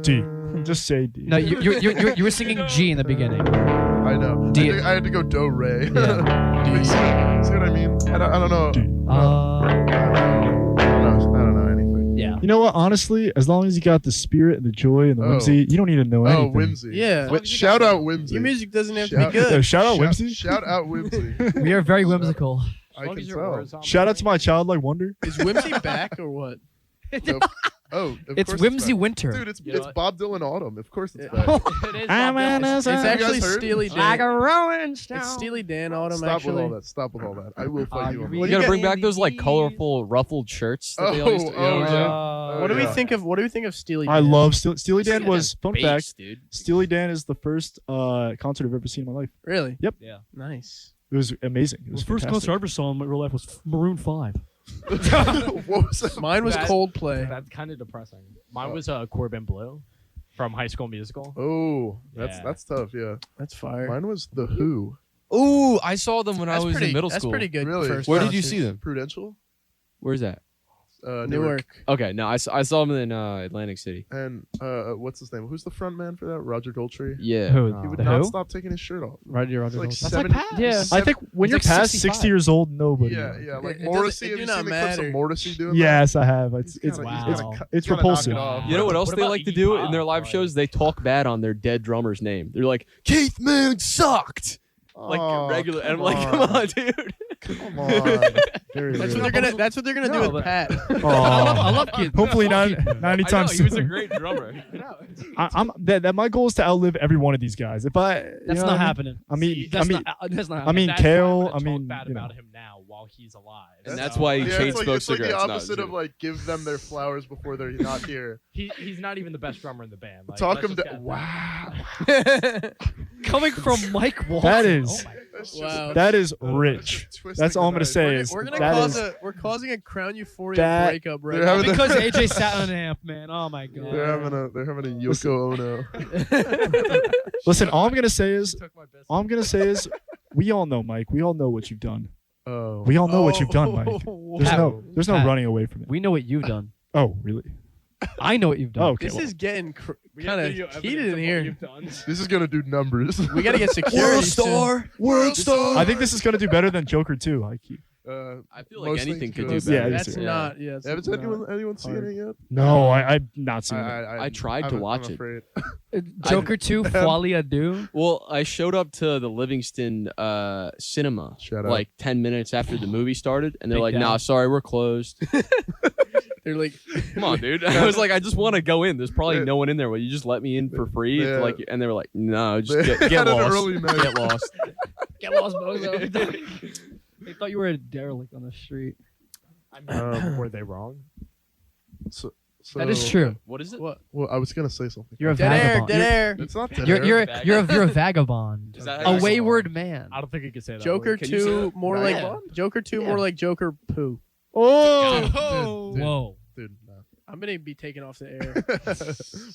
D. Just say D. No, you were singing G in the beginning. I know. D- I had to go do re. Yeah. Wait, see what I mean? I don't know. D. I don't know anything. Yeah. You know what? Honestly, as long as you got the spirit and the joy and the Oh. whimsy, you don't need to know Oh, anything. Whimsy. Yeah. Shout out Whimsy. Your music doesn't have to Shout- be good. Yeah, shout out Whimsy. Shout out Whimsy. We are very whimsical. I can As long as your tell. words aren't Shout out wrong. to my childlike wonder. Is Whimsy back or what? Nope. Oh, of It's course Whimsy back. Winter. Dude, it's You know it's what? Bob Dylan Autumn. Of course it's Yeah. back. It is I'm Bob Dylan. an It's Have you actually guys heard? Steely Like Dan. a rolling stone. It's Steely Dan Autumn, Stop actually. with all that. Stop with all that. I will fight you on you You that. gotta get- bring back those like colorful ruffled shirts that they all used to. You know Oh, what I'm saying? yeah. What do we yeah. think of Steely Dan? I love Steely Dan was fun Bass, fact. dude. Steely Dan is the first concert I've ever seen in my life. Really? Yep. Yeah. Nice. It was amazing. It was fantastic. I ever saw in my real life was Maroon 5. What was that? Mine was That- Coldplay. That's kind of depressing. Mine was Corbin Bleu from High School Musical. Oh, Yeah. that's tough. Yeah, That's fire. mine was the Who. Ooh, I saw them when That's I was pretty, in middle That's school. pretty good. Really? First Where did you concert. see them? Prudential. Where's that? Newark. Okay, no, I saw them in Atlantic City. And what's his name? Who's the front man for that? Roger Daltrey. Yeah. Who? He would The not who? stop taking his shirt off. Roger It's like Daltrey. 70. Yeah. I think when It's you're like past 65. 60 years old, nobody. Yeah, knows. yeah. Like It Morrissey. doesn't- it Have you do seen not the clips matter. of Morrissey doing that? Yes, I have. It's He's it's gotta- wow. it's gotta knock it repulsive. off. You know what else What they about like to Iggy do Pop? in their live Like- shows? They talk bad on their dead drummer's name. They're like, Keith Moon sucked. Like Oh, regular, and I'm come like, come on. on, dude. Come on. Very That's weird. what they're gonna do No, with but- Pat. I love kids. Hopefully not 90 I know, times he was a soon. great drummer. I'm that my goal is to outlive every one of these guys. If I, you That's know not what I mean? happening. I mean, That's I mean, not. That's not I happening. mean, That's why I'm Kale. gonna I talk mean, bad you know. about him now. while he's alive. And that's why he chain smokes it's like the cigarettes. opposite of like give them their flowers before they're not here. He's not even the best drummer in the band. Like, Talk let's him just down. get Wow. Coming from Mike Walton. That is That's just- Wow. that is that's rich. just twisting That's all I'm the gonna knife. say is We're gonna that cause is- we're causing a Crown Euphoria That- breakup right They're now. having Because AJ sat on an amp, man. Oh my god. They're having a Yoko Ono. Listen, all I'm gonna say is took my biscuit. all I'm gonna say is we all know, Mike. We all know what you've done. Oh. We all know what you've done, Mike. There's no Pat. running away from it. We know what you've done. Oh, really? I know what you've done. Oh, okay. This well. is getting We got kind video of evidence heated in of what here. you've done. This is gonna do numbers. We gotta get security. soon. World Star. I think this is gonna do better than Joker 2. I keep. I feel like Most anything things could good. do better. Yeah, That's not. Yeah. it's Haven't not- anyone seen Hard. it yet? No, I've not seen it. I tried to watch I'm it. afraid. Joker 2, Folie à Deux. Well, I showed up to the Livingston cinema Shut up. like 10 minutes after the movie started, and they're Big like, down. "Nah, sorry, we're closed." They're like, Come on, dude. I was like, I just want to go in. There's probably no one in there. Will you just let me in for free? Yeah. Like, and they were like, "No, They just get had an lost. early night. Get lost." Get lost, bozo. They thought you were a derelict on the street. Were they wrong? So, That is true. What is it? what? Well, I was gonna say something. You're a Dead air. vagabond. Dead air. It's not dead You're air. you're a vagabond. Is that how A you say it? wayward man. I don't think you could say that. Joker word. Can you say 2 that? more Yeah. like Yeah. Joker 2 Yeah. more like Joker poo. Oh, Dude, Whoa. dude, no. I'm gonna be taken off the air.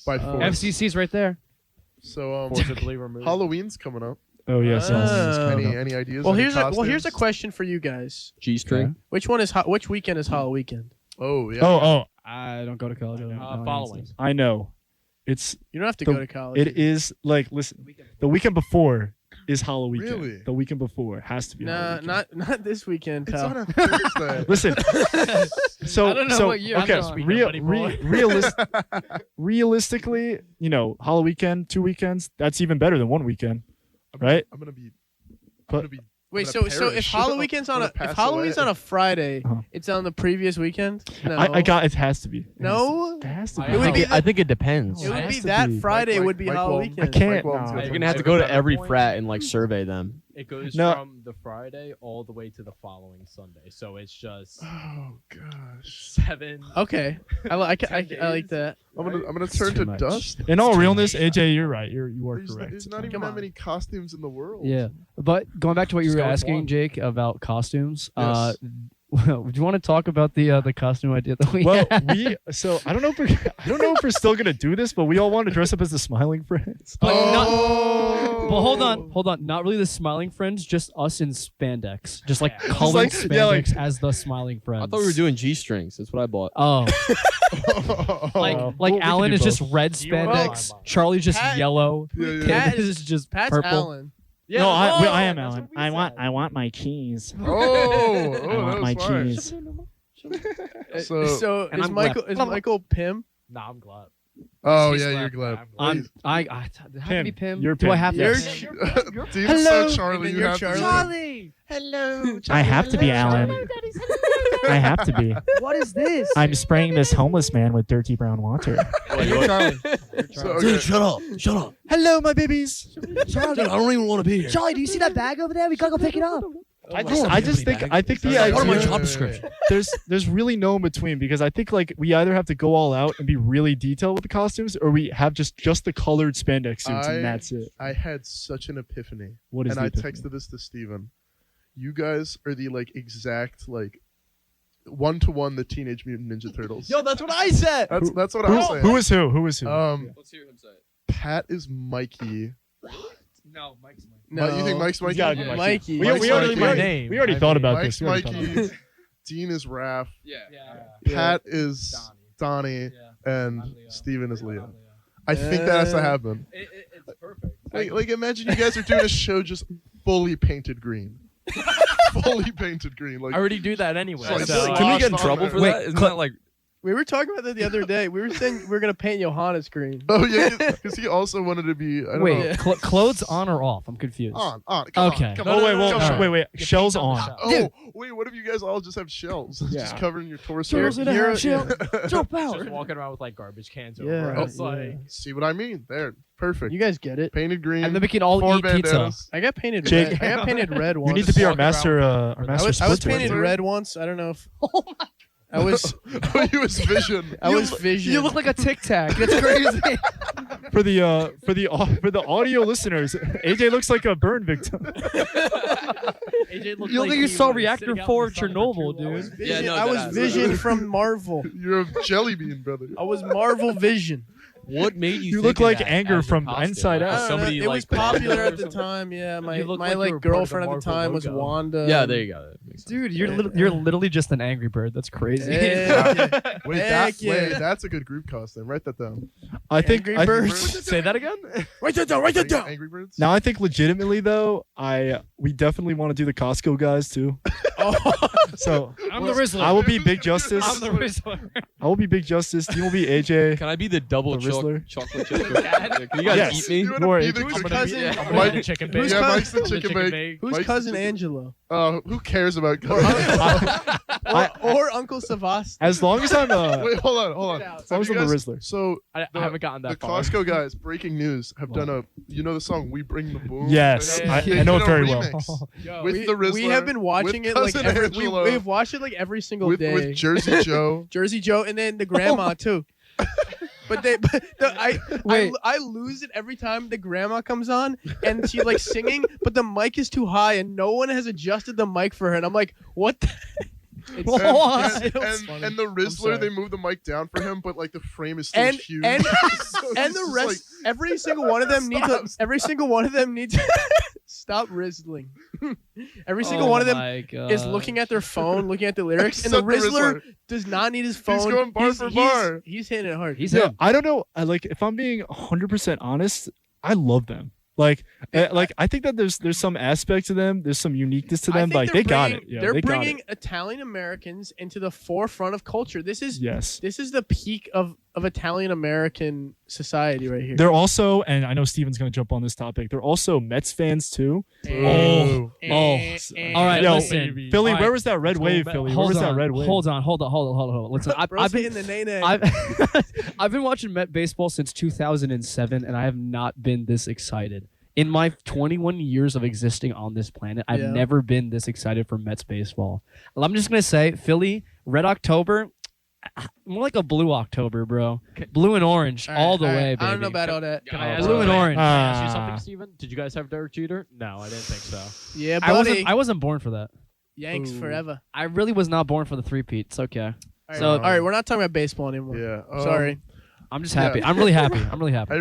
By Uh, force. FCC's right there. So Forcibly removed. Halloween's coming up. oh yes. Any ideas? Well, Any here's a costumes? question for you guys. G-string. Which weekend is Hollow Weekend? Oh yeah. Oh, I don't go to college. I don't know following. any of I know. It's You don't have to The- go to college. it is like listen. The weekend before is Halloween. Really? The weekend before has to be. Nah, Halloween. not this weekend, It's pal. on a Thursday. Listen. So I don't know so what year I'm okay. this weekend, Realistically, Halloween weekend, 2 weekends. That's even better than 1 weekend, right? I'm gonna be. But- I'm gonna be. Wait, I'm gonna so if perish. Hollow Weekend's on I'm a gonna if pass Halloween's away. on a Friday, Uh-huh. it's on the previous weekend? No. I got. It has to be. No? It has to I be. It would be I think it depends. It would It be has to that be. Friday Mike- would be Mike Hollow Walton. Weekend. I can't. Mike Walton's no. gonna You're gonna have to If go at to that every point- frat and like survey them. It goes No. from the Friday all the way to the following Sunday. So it's just Oh gosh. 7. Okay, I like 10 like days. that. I'm gonna It's turn too to much. dust. In all realness, AJ, you're right. You are There's, correct. there's not even Come that on. many costumes in the world. Yeah, but going back to what you Just were go with asking, one. Jake, about costumes. Yes. Do you want to talk about the costume idea that we Well, had? I don't know if we're still gonna do this, but we all want to dress up as the Smiling Friends. But not- Oh. Well, hold on. Not really the Smiling Friends, just us in spandex, just like colored like- spandex yeah, like- as the Smiling Friends. I thought we were doing G-strings. That's what I bought. Oh, like we can Alan do is just both. red You want spandex, mine. Charlie's just Pat- yellow, Yeah, yeah. Pat Kid is just Pat's purple. Alan. no, I am that's Alan. what we said. I want my keys. Oh, oh, I want that my was smart. keys. So- And is I'm Michael Pim? Nah, I'm glad. Oh He's yeah, glad. you're glad. I'm I does it have to be Pim. You're Do I Pim. have You're to? Dean's Hello. so Charlie. And then You you're have to be- Charlie. Hello. I have to be Alan. I have to be. What is this? I'm spraying this homeless man with dirty brown water. You're Charlie. So, okay. shut up. Shut up. Hello, my babies. Charlie, I don't even want to be here. Charlie, do you see that bag over there? We gotta go pick it up. I just think the Part of my idea job description. there's really no in between because I think like we either have to go all out and be really detailed with the costumes or we have just the colored spandex suits and that's it. I had such an epiphany, What is and the I epiphany? texted this to Steven. You guys are the exact 1-to-1 the Teenage Mutant Ninja Turtles. Yo, that's what I said. That's what I'm saying. Who is who? Who is who? Let's hear him say it. Pat is Mikey. No, Mike's Mike. No. You think Mike's Mikey? He's gotta be Mikey. Mikey. Mike's We already, Mikey. My name. we already I thought mean, about Mike's this. We already thought about Mikey. Dean is Raph. Yeah. Pat is Donnie, and I'm Leo. Steven is Leo. I think that has to happen. It's perfect. Like imagine you guys are doing a show just fully painted green. Fully painted green. I already do that anyway. Like, so- Can we get in Lost trouble on for there. that? Wait, Isn't that like We were talking about that the other day. We were saying we were gonna paint Johannes green. Oh yeah, because he also wanted to be. I don't Wait, know. clothes on or off? I'm confused. On. Okay. Come Oh on. wait, no, no. wait. Shells on. Oh wait, what if you guys all just have shells, Yeah. just covering your torso? Girls in a You're- half shell. Jump Just out. walking around with like garbage cans over. Yeah, It's like See what I mean? There, perfect. You guys get it. Painted green. And then we can all 4 eat pizza. bandanas. I got painted Jake. red. I got painted red once. You need to be our Walk around master. Our with- master I was splitzer. painted red once. I don't know if. Oh my! I was. He was Vision. I was Vision. You look like a Tic Tac. That's crazy. For the audio listeners, AJ looks like a burn victim. AJ looked You look like you he saw was Reactor sitting out in 4 the sun for Chernobyl, too long. dude. Vision. no, I was deadass. Vision from Marvel. You're a jelly bean, brother. I was Marvel Vision. What made you? You think look of like that anger as your from costume? Inside Like, Out. I don't know, somebody, it was like, popular or at the something? time. Yeah, my You look like you were part of girlfriend the at the Marvel time was logo. Wanda. Yeah, there you go. That makes sense. Dude, you're literally just an Angry Bird. That's crazy. Heck Wait, Heck yeah. that's a good group costume. Write that down. I think. Angry I- Birds. Say that again. Write that down. Write that down. Angry Birds. Now I think legitimately though, we definitely want to do the Costco guys too. Oh. So I'm the Rizzler. I will be Big Justice. I'm the Rizzler. I will be Big Justice. You will be AJ. Can I be the double The Rizzler? chocolate chip? Can you guys Yes. eat me? You Don't wanna worry. be the Who's chicken- cousin? I'm gonna Mike- eat the chicken who's bake. Yeah, cousin- Mike's the chicken bake. Who's Mike's cousin the chicken- Angelo? Who cares about Or Uncle Savast? As long as I'm Wait, hold on. As long as Have I'm you the guys- Rizzler. So I the- haven't gotten the that far. Costco guys, breaking news, have done a. You know the song "We Bring the Boom"? Yes, They have- I they know did it a very well. remix with we, the Rizzler. we have been watching with it like cousin every. Angelo, We've watched it like every single day. with Jersey Joe. Jersey Joe, and then the grandma too. But I lose it every time the grandma comes on and she's like singing, but the mic is too high and no one has adjusted the mic for her, and I'm like, what? It's What? And the Rizzler, sorry. they move the mic down for him, but like the frame is still and huge. and So and it's the just rest, every single one of them needs to. Every single one of them needs. Stop rizzling. Every single one of them is looking at their phone, looking at the lyrics, and the Except the Rizzler Rizzler. does not need his phone. He's going bar for bar. He's hitting it hard. He's No, him. I don't know. Like if I'm being 100% honest, I love them. Like I think that there's some aspect to them. There's some uniqueness to I them. think Like they're they got bringing- it. Yeah, they're they got bringing it. Italian Americans into the forefront of culture. This is Yes. this is the peak of Italian American society right here. They're also, and I know Steven's gonna jump on this topic. They're also Mets fans too. And- Oh. and- All right, Yo, listen. Philly, All right. where was that red wave? Mets. Philly, where Hold was on. that red wave? Hold on. Listen, Bro's I've been hitting the nay-nay. I've been watching Met baseball since 2007, and I have not been this excited. In my 21 years of existing on this planet, I've Yeah. never been this excited for Mets baseball. I'm just gonna say, Philly, Red October, more like a Blue October, bro. Blue and orange, all the way, baby. I don't know about all that. Can I Oh, ask Blue you- and orange. Can I ask you Ah. something, Steven? Did you guys have Derek Jeter? No, I didn't think so. Yeah, I buddy. wasn't born for that. Yanks Ooh. forever. I really was not born for the three-peat. It's okay. All right, So- all right, we're not talking about baseball anymore. Yeah. Sorry. I'm just Yeah. happy. I'm really happy. I'm really happy.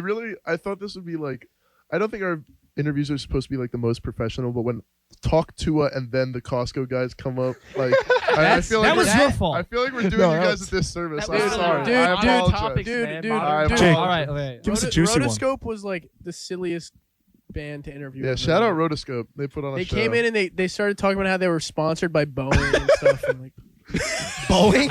I thought this would be like. I don't think our interviews are supposed to be like the most professional, but when talk Tua and then the Costco guys come up, like I feel like that was we're- your fault. I feel like we're doing No, you that guys was- a disservice. That I'm was- sorry. dude, I dude, apologize. topics, Dude, man. dude, Modern- dude. Jake. All right, okay. Give us a juicy one. Rotoscope was like the silliest band to interview. Yeah, ever. shout out Rotoscope. They put on a They show. came in and they started talking about how they were sponsored by Boeing and stuff. And like, Boeing?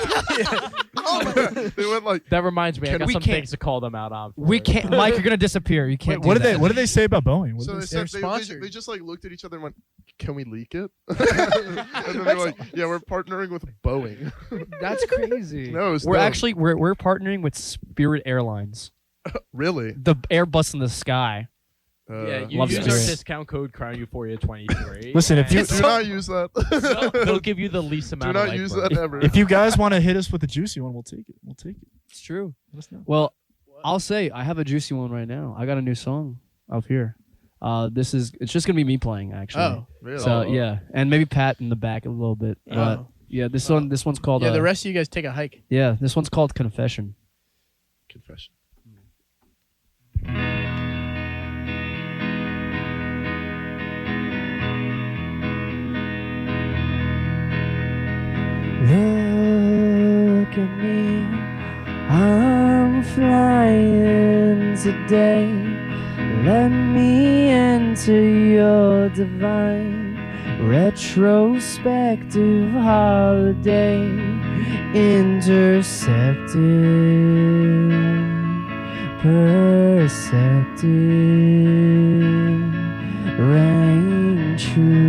They went like, That reminds me, I got we some can't- things to call them out on. for We it. can't, Mike. You're gonna disappear. You Wait, can't. what do did that. what did they say about Boeing? What so did they they They're said sponsored. they just like looked at each other and went, "Can we leak it?" and then they're like, "Yeah, we're partnering with Boeing." That's crazy. No, it's we're dumb. actually we're partnering with Spirit Airlines, Really? the Airbus in the sky. Yeah, you Love use our Spirit. discount code Crown Euphoria 23. Listen, if you- do not use that. they'll give you the least Do amount. not of use like that ever. If you guys want to hit us with a juicy one, we'll take it. We'll take it. It's true. Let us know. Well, I'll say I have a juicy one right now. I got a new song up here. It's just gonna be me playing actually. oh, Really? So yeah, and maybe Pat in the back a little bit. But Oh. yeah, this one's called. yeah. The rest of you guys take a hike. Yeah, this one's called Confession. Confession. Look at me, I'm flying today. Let me enter your divine retrospective holiday. intercepted, perceptive, rang true.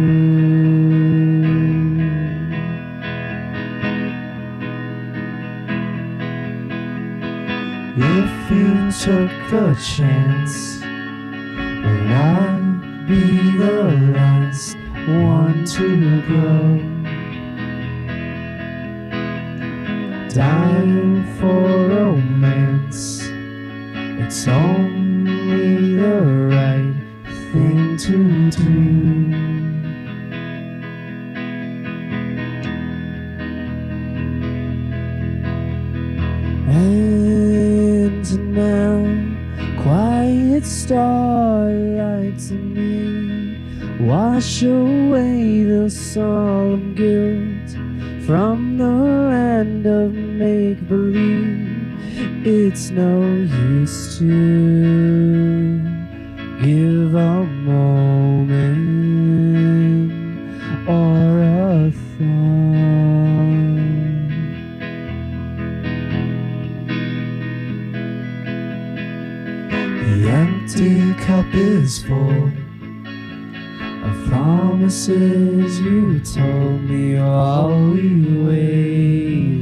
If you took the chance, would I be the last one to go? Dying for romance, it's only the right thing to do. And now, quiet starlight to me, wash away the solemn guilt from the land of make-believe. It's no use to give a moment or a thought. The empty cup is full of promises you told me while we waited.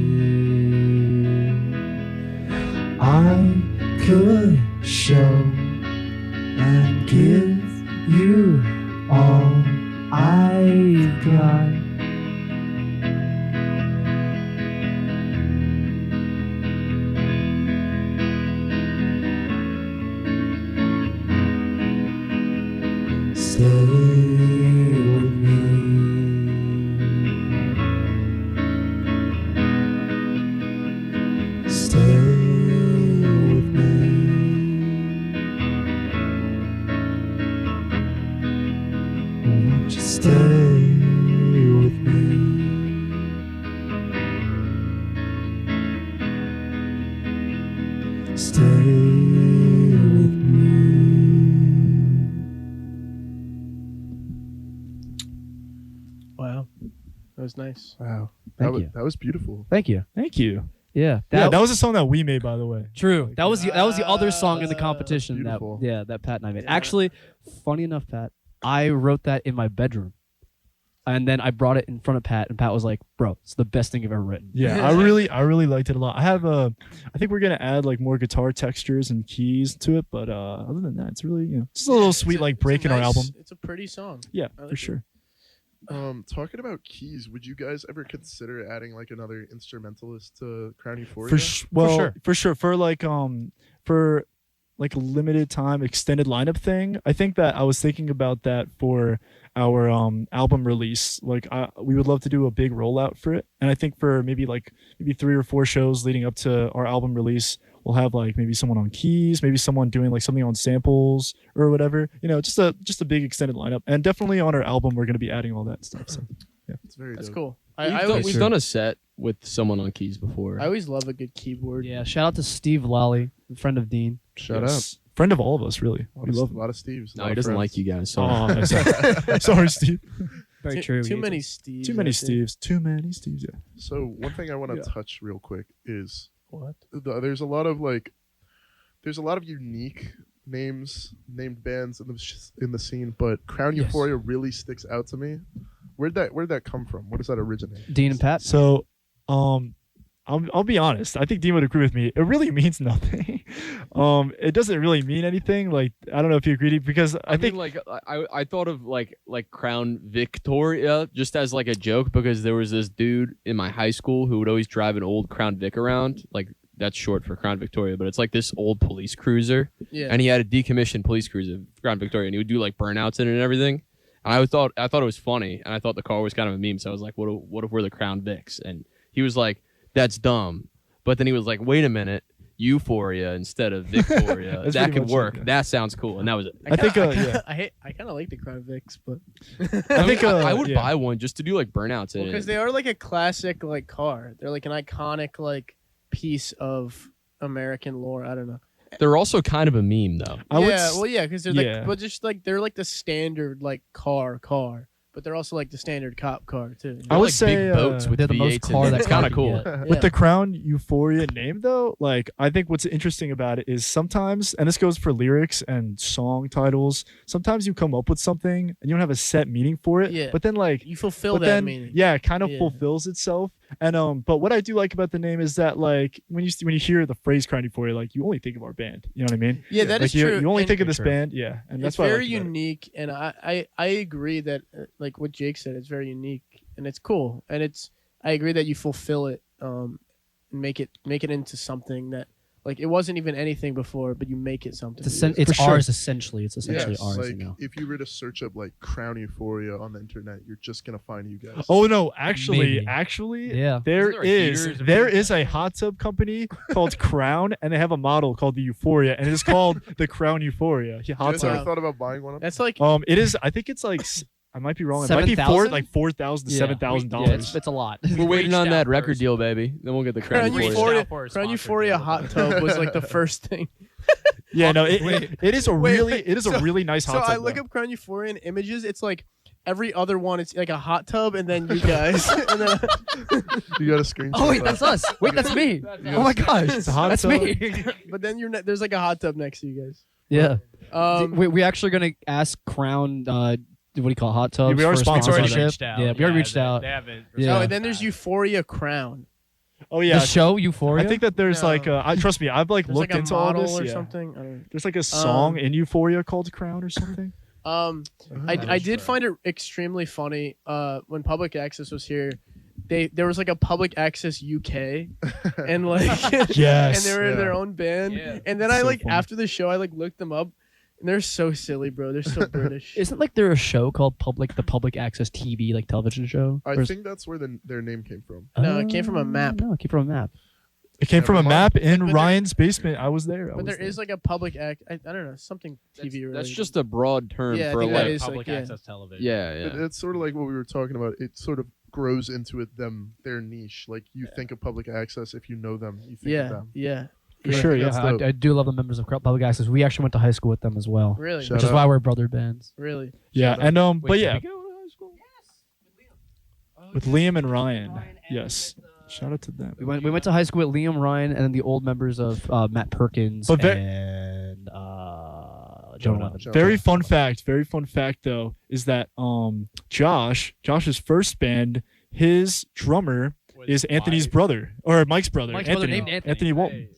I could show and give you all I've got. Stay with me. Stay with me. Won't you stay with me? Stay with me. Wow, that was nice. Wow. Thank you. That was beautiful. Thank you. Thank you. Yeah, Yeah, that was a song that we made, by the way. true. That was the other song in the Ah, competition. That beautiful. that Pat and I made. Yeah. Actually, funny enough, Pat, I wrote that in my bedroom, and then I brought it in front of Pat, and Pat was like, "Bro, it's the best thing you've ever written." Yeah, I really liked it a lot. I think we're gonna add like more guitar textures and keys to it, but other than that, it's really just a little sweet like break in our album. It's a pretty song. Yeah, I like for it. sure. Talking about keys, would you guys ever consider adding like another instrumentalist to Crown Euphoria? For sure. For like a limited time extended lineup thing, I think that I was thinking about that for our album release. Like we would love to do a big rollout for it, and I think for maybe 3 or 4 shows leading up to our album release, we'll have like maybe someone on keys, maybe someone doing like something on samples or whatever. Just a big extended lineup, and definitely on our album we're gonna be adding all that stuff. So It's very That's dope. cool. We've done a set with someone on keys before. I always love a good keyboard. Yeah. Shout out to Steve Lally, friend of Dean. Shout Yes. Friend of all of us, really. out. We love A him. lot of Steves. no, he doesn't like you guys. So Oh, sorry, Steve. Very Too- true. Too he many hates Steves. Too many I think. Steves. Too many Steves. Yeah. So one thing I want to Yeah. touch real quick is What? there's a lot of unique named bands in the scene, but Crown Yes. Euphoria really sticks out to me. Where'd that come from? Where does that originate? it. Dean and Pat. So, I'll be honest. I think Dean would agree with me. It really means nothing. It doesn't really mean anything. Like I don't know if you agree because I think mean, like I thought of like Crown Victoria just as like a joke because there was this dude in my high school who would always drive an old Crown Vic around. Like that's short for Crown Victoria, but it's like this old police cruiser. Yeah. And he had a decommissioned police cruiser, Crown Victoria, and he would do like burnouts in it and everything. And I thought it was funny, and I thought the car was kind of a meme. So I was like, what if we're the Crown Vics? And he was like, that's dumb. But then he was like, wait a minute, Euphoria instead of Victoria. That's That pretty could much it, work. yeah. That sounds cool. And that was it. I think, yeah. I kind of like the Crown Vics, but I think I would yeah. buy one just to do like burnouts in because it. they are like a classic like car. They're like an iconic like piece of American lore. I don't know. They're also kind of a meme though. I would yeah, s- well, yeah, because they're yeah. like, but just like they're like the standard like car. but they're also like the standard cop car too. I would like say big boats with they're the most V8s in car them. that It's kind of car cool. can get. with the Crown Euphoria name though, like I think what's interesting about it is sometimes, and this goes for lyrics and song titles, sometimes you come up with something and you don't have a set meaning for it. Yeah. But then like You fulfill but that then, meaning. yeah, it kind of Yeah. fulfills itself. And but what I do like about the name is that like when you hear the phrase Crown Euphoria, like you only think of our band. You know what I mean? Yeah, that like is you true. you only and think of this True. band, yeah, and that's it's why very I like about it. unique, and I agree that like what Jake said, it's very unique and it's cool, and I agree that you fulfill it, and make it into something that like it wasn't even anything before, but you make it something. It's For sure. ours essentially. It's essentially Yes, ours. like you know. if you were to search up like Crown Euphoria on the internet, you're just gonna find you guys. Oh no, actually, Maybe. Yeah. there Isn't there a heater? there is a hot tub company called Crown, and they have a model called the Euphoria, and it is called the Crown Euphoria you hot guys ever tub. thought about buying one of them? That's like It is. I think it's like I might be wrong. It might be 7,000? $4,000 to Yeah. $7,000. It's a lot. We're waiting on reached that out record first. deal, baby. Then we'll get the Crown Crown Euphoria. Euphoria. for a Crown sponsor Euphoria deal, hot but- tub was like the first thing. Yeah, no, it is a Wait, really wait, it is so- a really nice So hot tub. I look though. up Crown Euphoria and images. It's like every other one. It's like a hot tub, and then you guys. And then, You got a screenshot. Oh wait, that. that's us. Wait, that's me. Oh my gosh, It's a hot that's tub. me. but then there's like a hot tub next to you guys. Yeah. We We actually gonna ask Crown. What do you call it, hot tubs? Yeah, we are for a sponsored by them. sponsorship. Yeah, we already reached out. They haven't. Yeah. Oh, and then there's Euphoria Crown. Oh yeah, The show Euphoria. I think that there's No. like trust me, I've like There's looked like a into all model this. or Yeah. something. I don't There's like a song in Euphoria called Crown or something. know. That I is did true. find it extremely funny. When Public Access was here, there was like a Public Access UK, and like Yes. and they were in Yeah. their own band. Yeah. And then I So like funny. after the show, I like looked them up, and they're so silly, bro. They're so British. Isn't like there a show called the Public Access TV like television show? I Or is- think that's where their name came from. No, it came from a map. No, it came from a map. It came from a Never map in But there- Ryan's basement. I was there. But there is like a public act. I don't know, something TV related. That's just a broad term Yeah, I for think that like. is, public like, yeah. access television. Yeah, It- yeah. It's sort of like what we were talking about. It sort of grows into it their niche. Like you think of public access if you know them. You think of Yeah, them. yeah. For Yeah. sure. That's Yeah. dope. I do love the members of Public Access. We actually went to high school with them as well, Really, Shout which is out. why we're brother bands. really. Yeah. Shout out. And Wait, but did yeah, we go to high school? with Liam and Ryan. Yes. Shout out to them. We went to high school with Liam, Ryan, and then the old members of Matt Perkins But ve- and Jonah Levin. Shout Very out. fun fact though is that Josh's first band, his drummer is Anthony's brother or Mike's brother, Mike's brother Anthony. named Anthony Walton. Hey.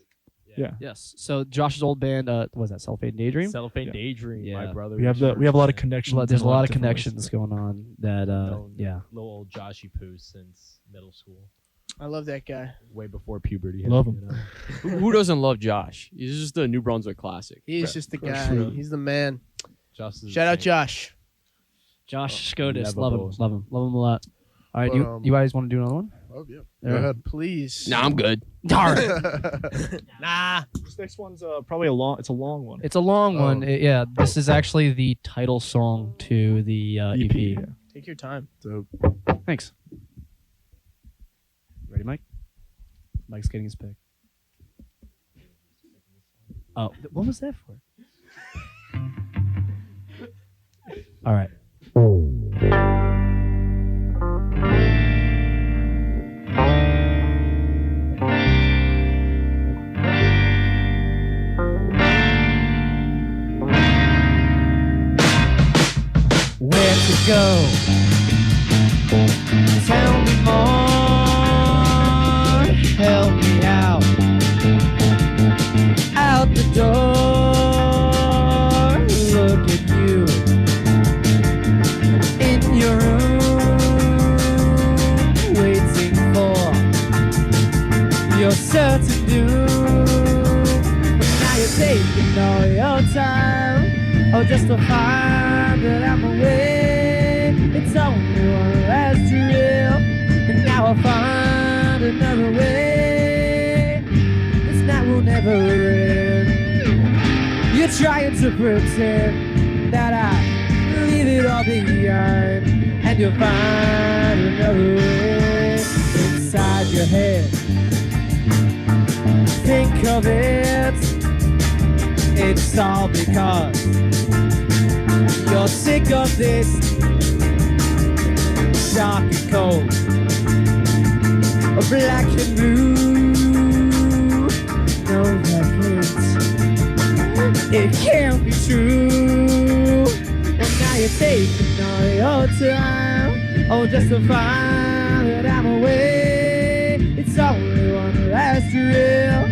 Yeah. Yes. So Josh's old band, what was that Cellophane Daydream? Cellophane Yeah. Daydream. Yeah. My brother. We have a lot of connections. There's a in lot of different ways. connections going on that Known yeah. Little old Joshy Poo since middle school, I love that guy. way before puberty. Love hit, him. you know? Who doesn't love Josh? He's just a New Brunswick classic. He's just the for guy. sure. He's the man. Josh is Shout out insane. Josh. Josh Scotus, Never love him, boast. love him a lot. All right, But, you guys want to do another one? Oh yeah. Yeah. Go ahead. Please. Nah, I'm good. All right. Nah. This next one's probably a long. It's a long one. It's a long Oh. one. Yeah, this is actually the title song to the EP. Yeah. Take your time. Dope. Thanks. Ready, Mike? Mike's getting his pick. Oh, what was that for? All right. Where to go? Tell me more. Help me out. Out the door. Look at you. In your room. Waiting for your certain doom. Now you're taking all your time. Oh, just to find that I'm away. It's only one last drill, and now I find another way. This night will never end. You're trying to pretend that I leave it all behind, and you'll find another way inside your head. Think of it. It's all because you're sick of this. dark and cold, black and blue. No, that can't. It can't be true. And now you're taking all your time, oh, just to find that I'm away. It's only one last thrill.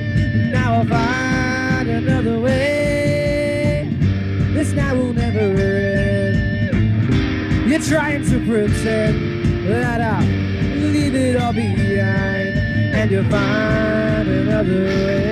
Now I'll find another way. This night will never end. You're trying to pretend that I'll leave it all behind, and you'll find another way.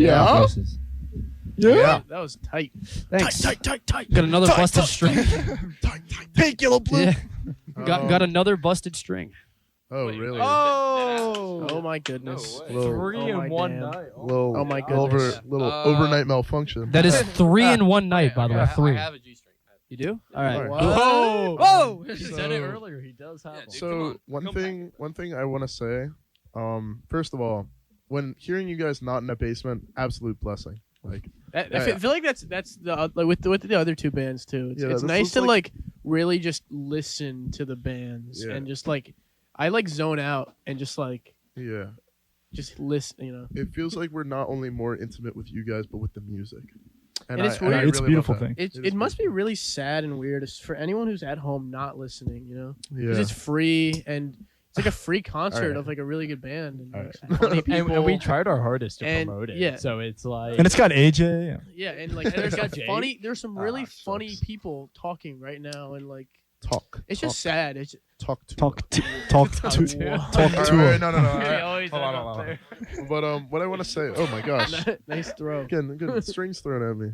Yeah. voices. Yeah. That was tight. Thanks. Tight. Got another busted string. Pink, yellow, blue. Yeah. Got another busted string. Oh, really? Oh my goodness. Little, Three Oh my in one damn. night. little, Oh my little goodness. overnight malfunction. That is 3 in one night, by the way. 3. I have a G-string. You do? All right. What? Whoa. Whoa! He So- said it earlier. He does have Yeah, them. dude. So Come on, one thing I want to say, first of all, when hearing you guys not in a basement, absolute blessing. Like, I feel like that's the like with the other two bands too. It's, Yeah, it's this nice looks to like- like really just listen to the bands Yeah. and just like I like zone out and just like yeah, just listen. You know, it feels like we're not only more intimate with you guys, but with the music. And it's I weird. It's a really beautiful love that. thing. it is must be beautiful. really sad and weird for anyone who's at home not listening. You know, because Yeah. it's free and it's like a free concert Alright. of like a really good band and like, Alright. some funny people. And we tried our hardest to And- promote it. yeah. So it's like. And it's got AJ. Yeah, and like there's got Jake? there's some really funny shucks. people talking right now and like talk. it's just sad. It's talk to Talk to All talk right, to no. All right. always Hold on. But what I want to say. Oh my gosh. nice throw. Again, strings thrown at me.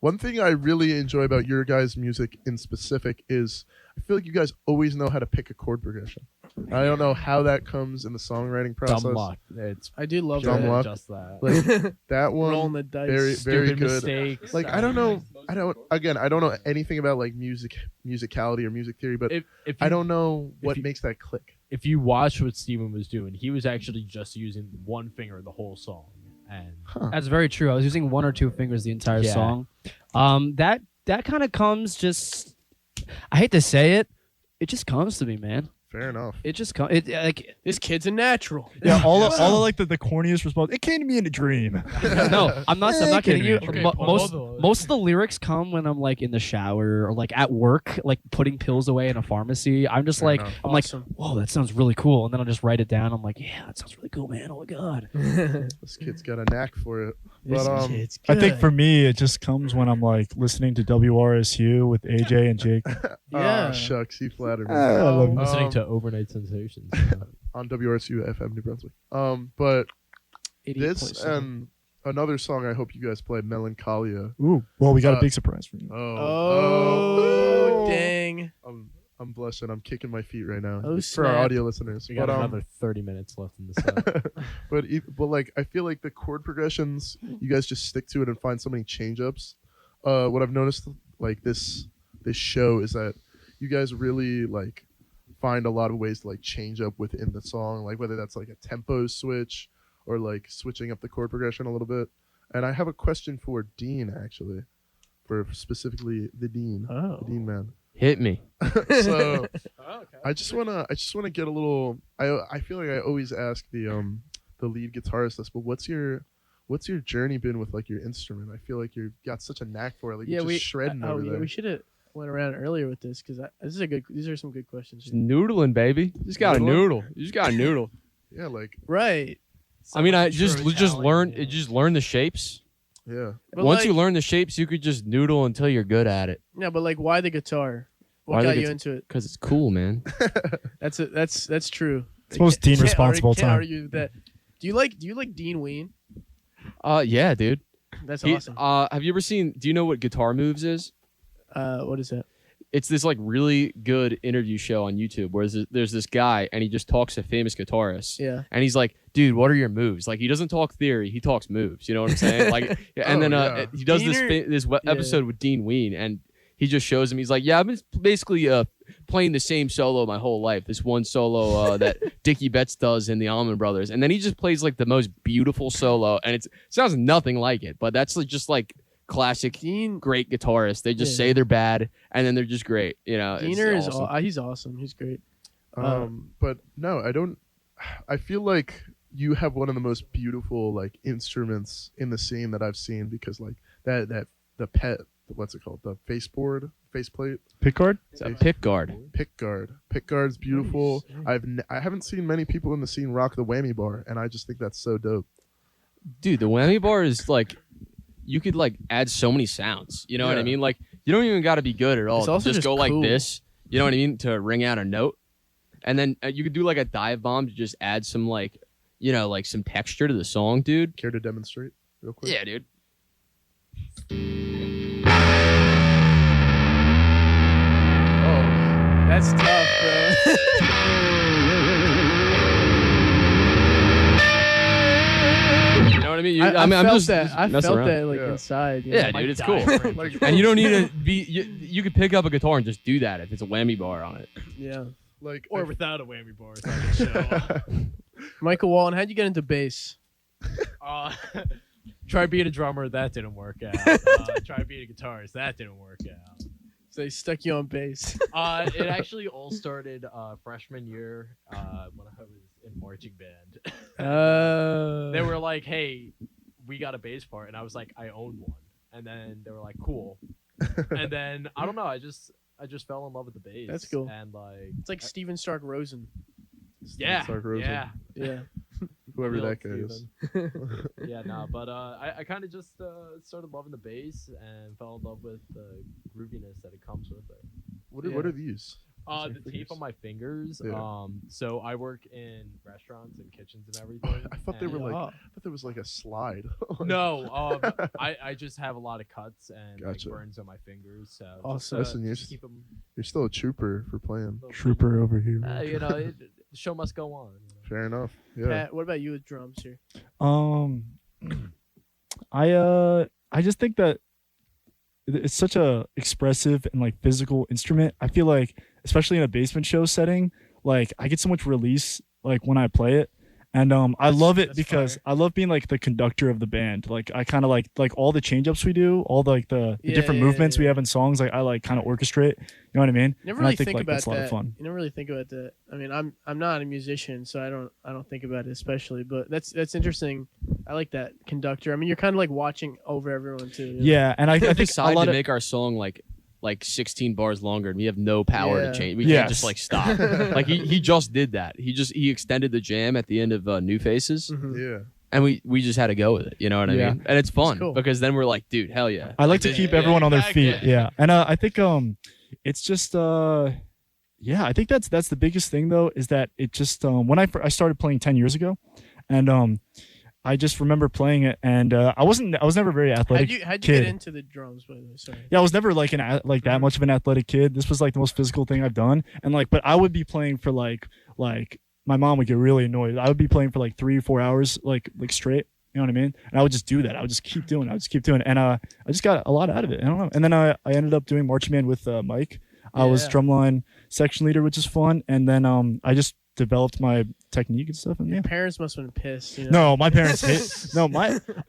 One thing I really enjoy about your guys' music in specific is I feel like you guys always know how to pick a chord progression. I don't know how that comes in the songwriting process. Dumb luck. It's I do love Dumb that. luck. just that. Like that one, Rolling the dice. very Stupid good. mistakes. Like I don't know anything about like musicality or music theory, but If you, I don't know what you- makes that click. If you watch what Steven was doing, he was actually just using one finger the whole song. And That's very true. I was using 1 or 2 fingers the entire Yeah. song. That kind of comes just. I hate to say it, it just comes to me, man. Fair enough. It just comes. It like This kid's a natural. Yeah, all of like the corniest response. It came to me in a dream. no, I'm not kidding you. Okay, Mo- both most of those. most of the lyrics come when I'm like in the shower or like at work, like putting pills away in a pharmacy. I'm just Fair like enough. I'm Awesome. like, whoa, that sounds really cool, and then I'll just write it down. I'm like, yeah, that sounds really cool, man. Oh my god. This kid's got a knack for it. This But kid's I think good. for me, it just comes when I'm like listening to WRSU with AJ and Jake. Yeah. Shucks, you flatter me. I love you. listening Um, to Overnight Sensations. On WRSU FM New Brunswick. But 88.7. this and another song I hope you guys play, Melancholia. Ooh, well, we got a Uh, big surprise for you. Oh, dang. I'm blushing. I'm kicking my feet right now Oh, for our snap. audio listeners. We got But another 30 minutes left in the set. but like I feel like the chord progressions, you guys just stick to it and find so many change ups. What I've noticed like this show is that you guys really like find a lot of ways to like change up within the song, like whether that's like a tempo switch or like switching up the chord progression a little bit. And I have a question for Dean actually, for specifically the Dean, Oh. the Dean man. Hit me. So Oh, okay. I just wanna get a little. I feel like I always ask the lead guitarist this, but what's your journey been with like your instrument? I feel like you've got such a knack for it. Like you're just shredding over there. We should have went around earlier with this because these are some good questions. Just noodling, baby. You just got to Noodling? noodle. You just got to noodle. Yeah, like Right. I mean, I True just talent, learn the shapes. yeah. But Once like, you learn the shapes, you could just noodle until you're good at it. Yeah, but like, why the guitar? Why What the got you guitar- into it? Cause it's cool, man. That's true. It's the most Dean Can't responsible argue, can't time. argue with that. Do you like Dean Ween? Yeah, dude. That's He- awesome. have you ever seen? Do you know what Guitar Moves is? What is that? It's this like really good interview show on YouTube where there's this guy and he just talks to famous guitarists. Yeah. And he's like, dude, what are your moves? Like, he doesn't talk theory, he talks moves. You know what I'm saying? Like, and Oh, then yeah. he does Deaner- this yeah. episode with Dean Ween, and he just shows him. He's like, yeah, I've been basically playing the same solo my whole life. This one solo that Dickie Betts does in the Allman Brothers, and then he just plays like the most beautiful solo, and it sounds nothing like it, but that's like, just like classic Dean great guitarists. They just Yeah. say they're bad, and then they're just great. You know, it's Diener is awesome. he's awesome. He's great. But no, I don't. I feel like you have one of the most beautiful like instruments in the scene that I've seen because like the what's it called, the faceplate, Pickguard? It's a pick guard. pickguard's beautiful. I haven't seen many people in the scene rock the whammy bar, and I just think that's so dope. Dude, the whammy bar is like, you could like add so many sounds. You know what I Yeah. mean? Like, you don't even got to be good at all. It's also just just go like cool. this. You know what I mean? To ring out a note, and then you could do like a dive bomb to just add some like, you know, like some texture to the song, dude. Care to demonstrate? real quick? Yeah, dude. Oh, that's tough, bro. You know what I mean? I I'm felt just that. I messing felt around. that like Yeah. inside. You Yeah, know? dude, it's cool. Like, And you don't need to be. You could pick up a guitar and just do that if it's a whammy bar on it. Yeah. like Or without a whammy bar. So I can show. Michael Wallen, how'd you get into bass? Uh, try being a drummer, that didn't work out. Try being a guitarist, that didn't work out. So they stuck you on bass. It actually all started freshman year when I was in marching band. They were like, "Hey, we got a bass part," and I was like, "I own one." And then they were like, "Cool." And then I don't know, I just fell in love with the bass. That's cool. And like, It's like Steven Stark Rosen. yeah, Stark Rosen. yeah, Yeah. Whoever Real that guy is. Steven. Yeah, no, but I kind of just started loving the bass and fell in love with the grooviness that it comes with it. What are these? The Your tape fingers? on my fingers. Yeah. So I work in restaurants and kitchens and everything. I thought they were and- like. Oh. I thought there was like a slide. No, I just have a lot of cuts and like, Gotcha. burns on my fingers. So Awesome. Listen, you're, keep them. you're still a trooper for playing. Trooper over here. You know, the show must go on. You know? Fair enough. Yeah. Pat, what about you with drums here? I just think that it's such a expressive and like physical instrument. I feel like, especially in a basement show setting, like I get so much release like when I play it. And I love it that's because fire. I love being like the conductor of the band. Like I kind of like all the change ups we do, all the, like the Yeah, different yeah, movements we yeah. have in songs. Like I like kind of orchestrate. You know what I mean? You never And I really think, think like, about that's a lot that. of fun. You never really think about that. I mean, I'm not a musician, so I don't think about it especially. But that's interesting. I like that conductor. I mean, you're kind of like watching over everyone too. you know? Yeah, and I I think a decided lot to of make our song like 16 bars longer, and we have no power Yeah. to change. We Yes. can't just like stop. Like he just did that. He extended the jam at the end of New Faces, Mhm. Yeah. and we just had to go with it. You know what I Yeah. mean? And it's fun cool. because then we're like, dude, hell yeah. I like to this- keep yeah, everyone on their exactly. feet. Yeah, and I think it's just yeah, I think that's the biggest thing though, is that it just when I started playing 10 years ago, and I just remember playing it, and I was never very athletic. How'd you get kid. into the drums? By the way, sorry. Yeah, I was never like that much of an athletic kid. This was like the most physical thing I've done, and like, but I would be playing for like my mom would get really annoyed. I would be playing for like 3 or 4 hours like straight. You know what I mean? And I would just do that. I would just keep doing it. And I just got a lot out of it. I don't know. And then I ended up doing marching band with Mike. I was Yeah. drumline section leader, which is fun. And then I just developed my technique and stuff. And yeah. Your parents must have been pissed. You know? No, my parents hate. No,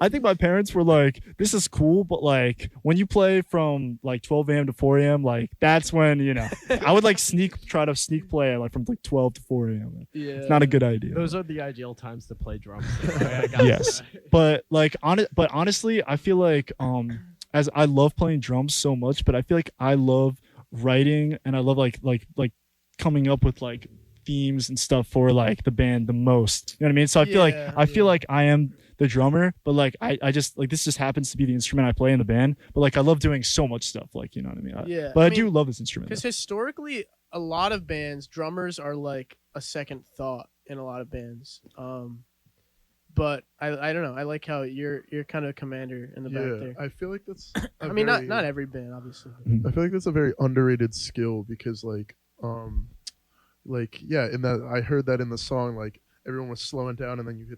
I think my parents were like, "This is cool," but like when you play from like 12 a.m. to 4 a.m., like that's when I would like try to sneak play like from like 12 to 4 a.m. Yeah. It's not a good idea. Those are the ideal times to play drums. I got Yes. that. But like but honestly, I feel like as I love playing drums so much, but I feel like I love writing and I love like coming up with like themes and stuff for like the band the most. You know what I mean? So I feel like I am the drummer, but like I just like this just happens to be the instrument I play in the band. But like I love doing so much stuff. Like you know what I mean? Yeah. But I, mean, do love this instrument. Because historically, a lot of bands, drummers are like a second thought in a lot of bands. But I don't know. I like how you're kind of a commander in the back Yeah. there. I feel like that's. I mean, not every band, obviously. I feel like that's a very underrated skill because like yeah, in that I heard that in the song, like everyone was slowing down and then you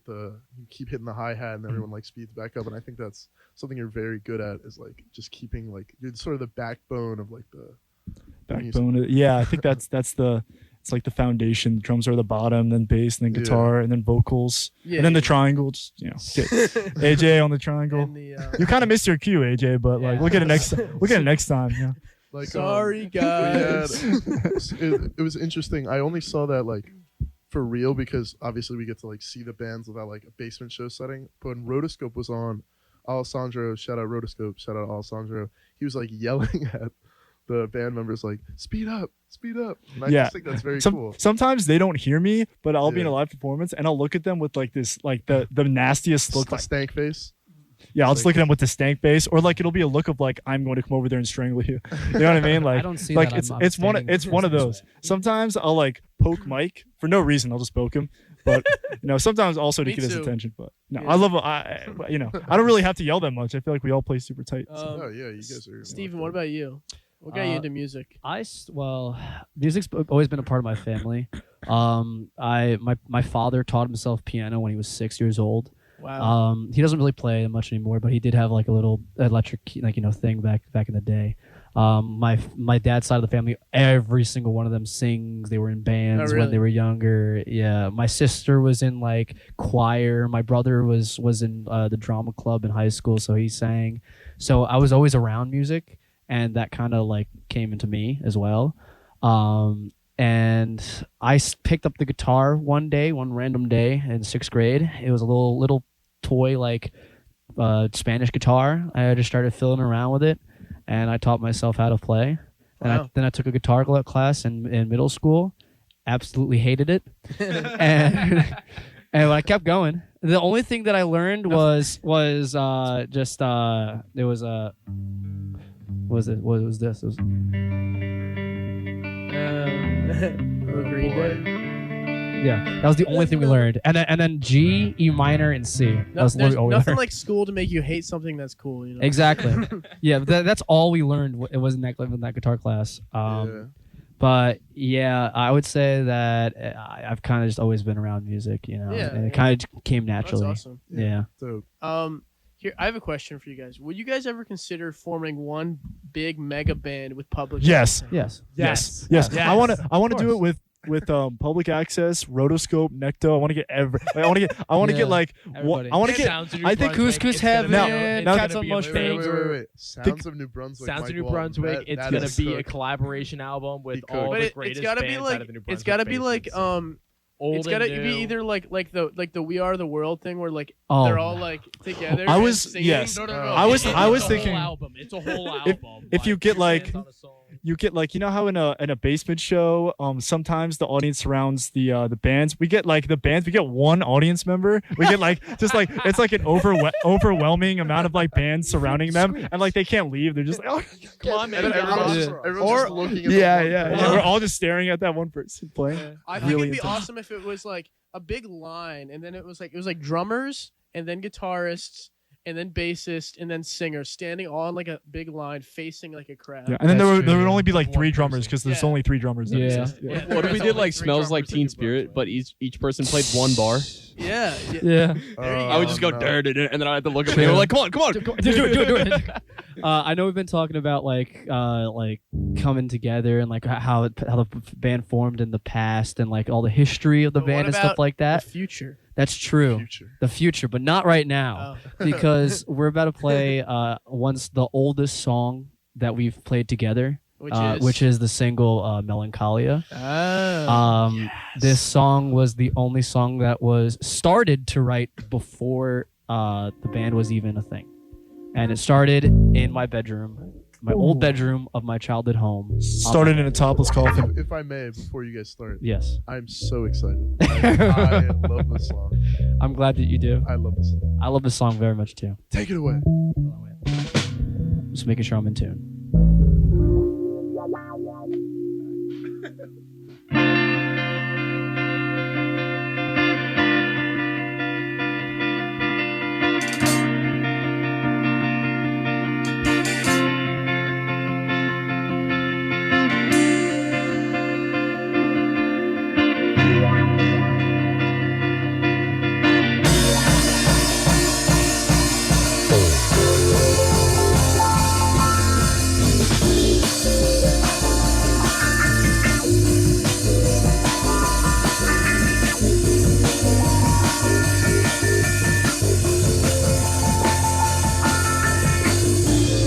keep hitting the hi-hat and everyone like speeds back up, and I think that's something you're very good at, is like just keeping like you're sort of the backbone of like the Backbone. Yeah, I think that's it's like the foundation. Drums are the bottom, then bass, and then Yeah. guitar, and then vocals, Yeah. and then the triangle. Just get AJ on the triangle. And the, You kind of missed your cue, AJ, but like Yeah. we'll get it next. We'll get it next time. Yeah. like sorry, we guys. had- it was interesting. I only saw that like for real because obviously we get to like see the bands without like a basement show setting. But when Rotoscope was on, Alessandro, shout out Rotoscope, shout out Alessandro, he was like yelling at the band members like speed up. And I Yeah. just think that's very Some, cool. Sometimes they don't hear me, but I'll be in a Yeah. live performance and I'll look at them with like this, like the nastiest look. Like, Stank face. yeah, I'll just like- look at them with the stank face, or like it'll be a look of like I'm going to come over there and strangle you. You know what I mean? Like I don't see like that. it's one of those. Sometimes I'll like poke Mike for no reason. I'll just poke him. but sometimes also to Me get his too. attention. But no, Yeah. I love him. I don't really have to yell that much. I feel like we all play super tight. so. Oh yeah, you guys are. Steven, what about you? What got you into music? Well, music's always been a part of my family. My father taught himself piano when he was 6 years old. Wow. He doesn't really play much anymore, but he did have like a little electric thing back in the day. My dad's side of the family, every single one of them sings. They were in bands really? when they were younger. Yeah, my sister was in like choir. My brother was in the drama club in high school, so he sang. So I was always around music, and that kind of like came into me as well. And I picked up the guitar one random day in 6th grade. It was a little toy like Spanish guitar. I just started fiddling around with it, and I taught myself how to play. Wow. And then I took a guitar class in middle school. Absolutely hated it, and I kept going. The only thing that I learned was just there was a what was this? It was, Green Day. yeah, that was the only thing we learned. And then G, E minor, and C. That was There's literally all we nothing learned. like school to make you hate something that's cool. Exactly. Yeah, that's all we learned. It was in that guitar class. Yeah. But yeah, I would say that I've kind of just always been around music, Yeah, and yeah. it kind of came That's naturally. awesome. Yeah. So Here, I have a question for you guys. Would you guys ever consider forming one big mega band with public? Yes. access? Yes. Yes. Yes. I want to Of do it course. with public access, rotoscope, Necto. I want to get I want to Yeah. get like Everybody. I want to get Sounds of New I think Brunswick, Couscous it's gonna Heaven, be a- Now- it's Cats gonna on be a Mushrooms. banger. Sounds of New Brunswick. Sounds of Mike New Walton. Brunswick. It's That gonna is be a cooked. collaboration album with He cooked. all But the it's greatest gotta be bands like out of the New it's Brunswick gotta be like basins. Old it's gotta and be new. either like the We Are the World thing where like Oh. they're all like together. I and was- singing. yes. No, I was it's I was a thinking- whole album. It's a whole If- album. if you get, two like- bands on a song. you get like how in a basement show sometimes the audience surrounds the bands. We get like the bands, we get one audience member. We get like just like it's like an overwhelming amount of like bands surrounding them, and like they can't leave. They're just like, oh, Come on, man. And then everyone's just, Or- everyone's just looking at the yeah, one yeah, person. yeah. We're all just staring at that one person playing. I think Really it'd be intense. awesome if it was like a big line, and then it was like drummers, and then guitarists, and then bassist, and then singers standing on like a big line facing like a crowd. Yeah, and then That's there true, would yeah. only be like One 3 person. drummers because there's Yeah. only 3 drummers. Yeah. Yeah. Yeah. What if There's we only did like three Smells Like drummers in Teen New Spirit, Brunswick. but each person played one bar? Yeah. Yeah. I would just go no. dirt, and then I had to look at them. They were like, "Come on!" do it. I know we've been talking about like coming together and like how the band formed in the past and like all the history of the But what band and stuff about like that. The future. That's true. Future. The future, but not right now Oh. because we're about to play the oldest song that we've played together, which is the single Melancholia. Oh. This song was the only song that was started to write before the band was even a thing. And it started in my bedroom, my old bedroom of my childhood home. Started in a topless coffin. If I may, before you guys start, Yes. I'm so excited. I love this song. I'm glad that you do. I love this song. I love this song very much too. Take it away. Just making sure I'm in tune.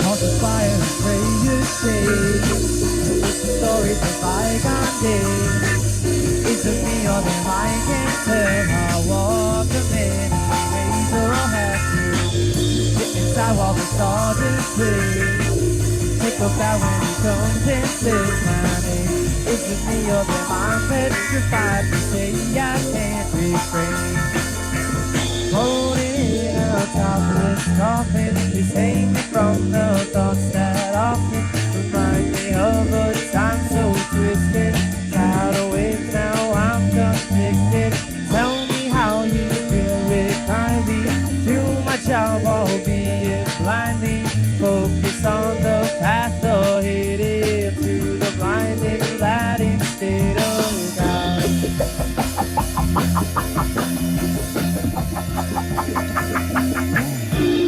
Toss the fire and pray you stay. It's the stories of bygone days. Is it me or them? I can't tell. I walk a minute, ways are all half through. Get inside while the stars play. Take a bow when he comes and says my name. Is it me or them? I'm petrified to say I can't refrain. Holding a topless coffin is hanging from the thoughts that often remind me of a time so twisted. Tidal waves now I'm convicted. Tell me on the path ahead into the blinding light instead of God.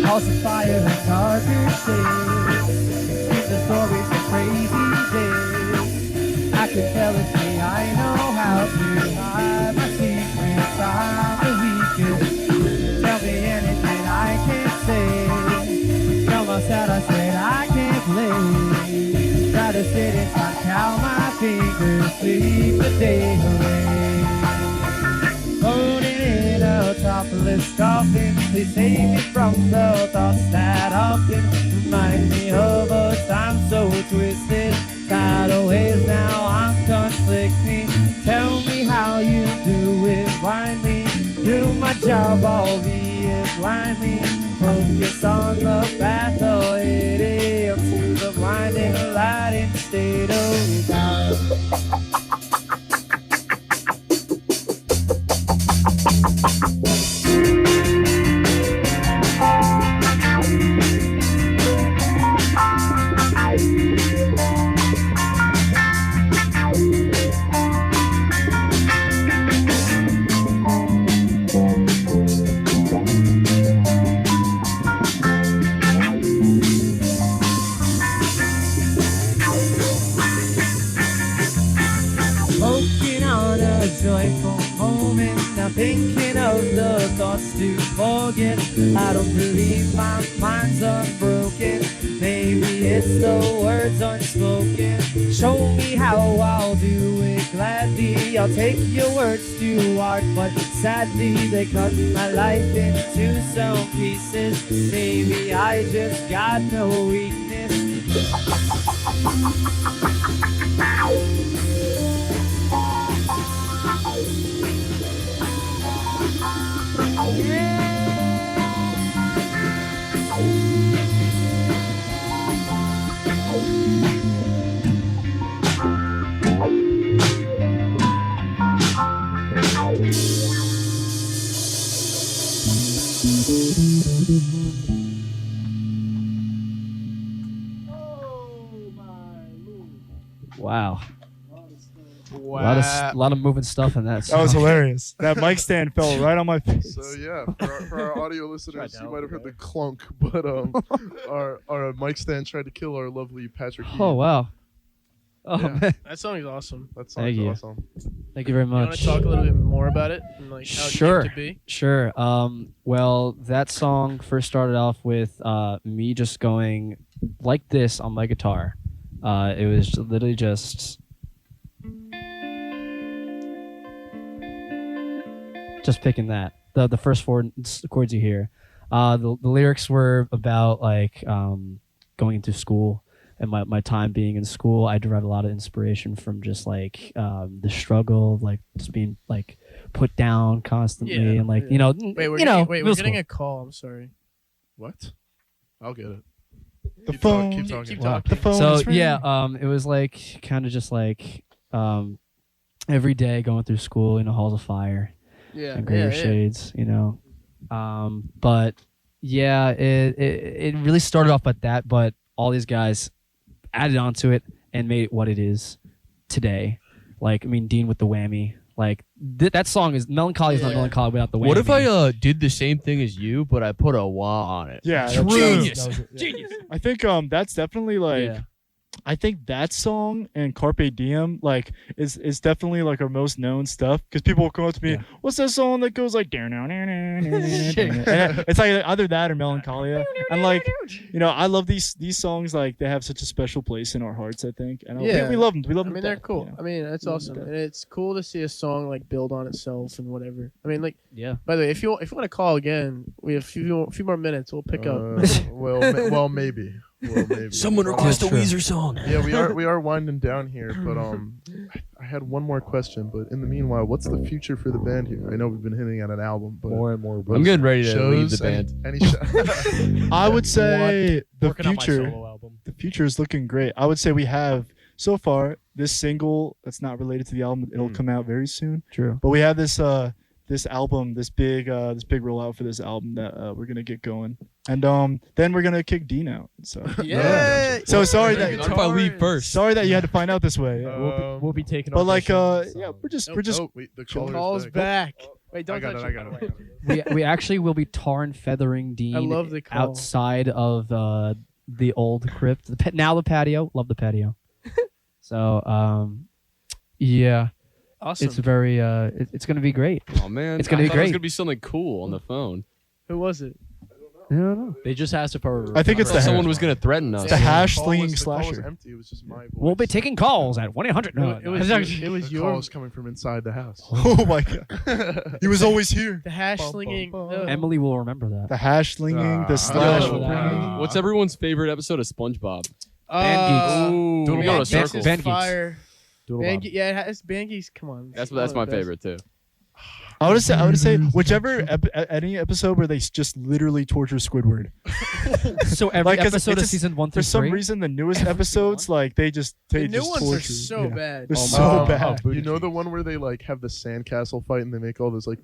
House of fire and darker shades, keep the stories of crazy days. I can tell it's me, I know how to hide my secrets. I'm the weakest. Tell me anything I can't say. Tell myself I said I can't play. Try to sit inside, count my fingers, sleep the day away. Floating in a topless coffin, please save me from the thoughts that often remind me of a time so twisted. Tidal waves now I'm conflicting. Tell me how you do it, blind me. Do my job, I'll be it, blind me. Focus on the path ahead to the blinding light instead of God. Smoking on a joyful moment, now thinking of the thoughts to forget. I don't believe my mind's unbroken. Maybe it's the words unspoken. Show me how I'll do it gladly. I'll take your words to heart, but sadly they cut my life into some pieces. Maybe I just got no weakness. Wow. Wow. A lot of moving stuff in that. That was song. hilarious. That mic stand fell right on my face. So yeah, for our audio listeners, you might have heard the clunk, but our mic stand tried to kill our lovely Patrick. Oh wow. Oh Yeah. man. That song is awesome. That Thank sounds you. awesome. Thank you very You want much. to talk a little bit more about it and like how it Sure. came to be? Sure. Well, that song first started off with me just going like this on my guitar. It was literally just picking that. The first four chords you hear. The lyrics were about like going into school and my time being in school. I derived a lot of inspiration from just like the struggle of like just being like put down constantly Yeah, and like yeah. you know We're middle getting school. a call. I'm sorry. What? I'll get it. The Keep phone. Keep talking. Keep Wow. talking. The phone So is ringing. yeah, it was like kind of just like every day going through school, halls of fire Yeah. and greater yeah. shades, but yeah, it really started off like that, but all these guys added onto it and made it what it is today. Like, I mean, Dean with the whammy, like that song is melancholy is not Yeah. melancholy without the whammy. What if I did the same thing as you, but I put a wah on it? Yeah, True. Genius. that was it, yeah. Genius. I think that's definitely like Yeah. I think that song and Carpe Diem like is definitely like our most known stuff because people will come up to me, Yeah. what's that song that goes like down down down down down down? It's like either that or Melancholia. And like I love these songs, like they have such a special place in our hearts, I think. And Yeah. we love them. We love I them. mean, to they're death, cool. you know? I mean, that's awesome, and it's cool to see a song like build on itself and whatever. I mean, like, Yeah. by the way, if you want to call again, we have a few more minutes. We'll pick up. Well, maybe. Well, maybe. Someone But, request a true. Weezer song. Yeah, we are winding down here, but I had one more question. But in the meanwhile, what's the future for the band here? I know we've been hinting at an album, but More and more. I'm getting ready to leave the shows, band. Any I would say the Working on my future. solo album. The future is looking great. I would say we have so far this single that's not related to the album. It'll come out very soon. True. But we have this album, this big rollout for this album that we're gonna get going. And then we're gonna kick Dean out. So Yeah. So sorry What that if I leave first? sorry that you had to find out this way. We'll be taking. But like auditions, yeah, so- we're just Oh, wait, the caller's Call's back. Wait, don't I got touch it. I got it. we actually will be tar and feathering Dean I love the call. outside of the old crypt. Now the patio. Love the patio. So yeah, Awesome. it's very it's gonna be great. Oh man, It's gonna be I thought it was great. gonna be something cool on the phone. Who was it? I don't know. They just asked if our. I think it's the Someone hash. was gonna threaten us. The hash call slinging was- the call was slasher. empty. It was just my voice. We'll be taking calls at 1-800. No, It was The your call is coming from inside the house. Oh my god, he was always here. the hash slinging. Emily will remember that. The hash slinging, the slash Yo, bringing. What's everyone's favorite episode of SpongeBob? Uh, Ooh, do we go to a Band Geeks circle? is Band Geeks. fire. Doodle Band Bob. Yeah, it's Band Geeks. Come on. That's One of my the best. favorite too. I would say whichever any episode where they just literally torture Squidward. So every Like, 'cause episode it's of just- season 1 through For some 3. reason, the newest episodes like they just The new ones torture. are so Yeah. bad. They're Oh, so my- bad. oh, You know the one where they like have the sandcastle fight and they make all those like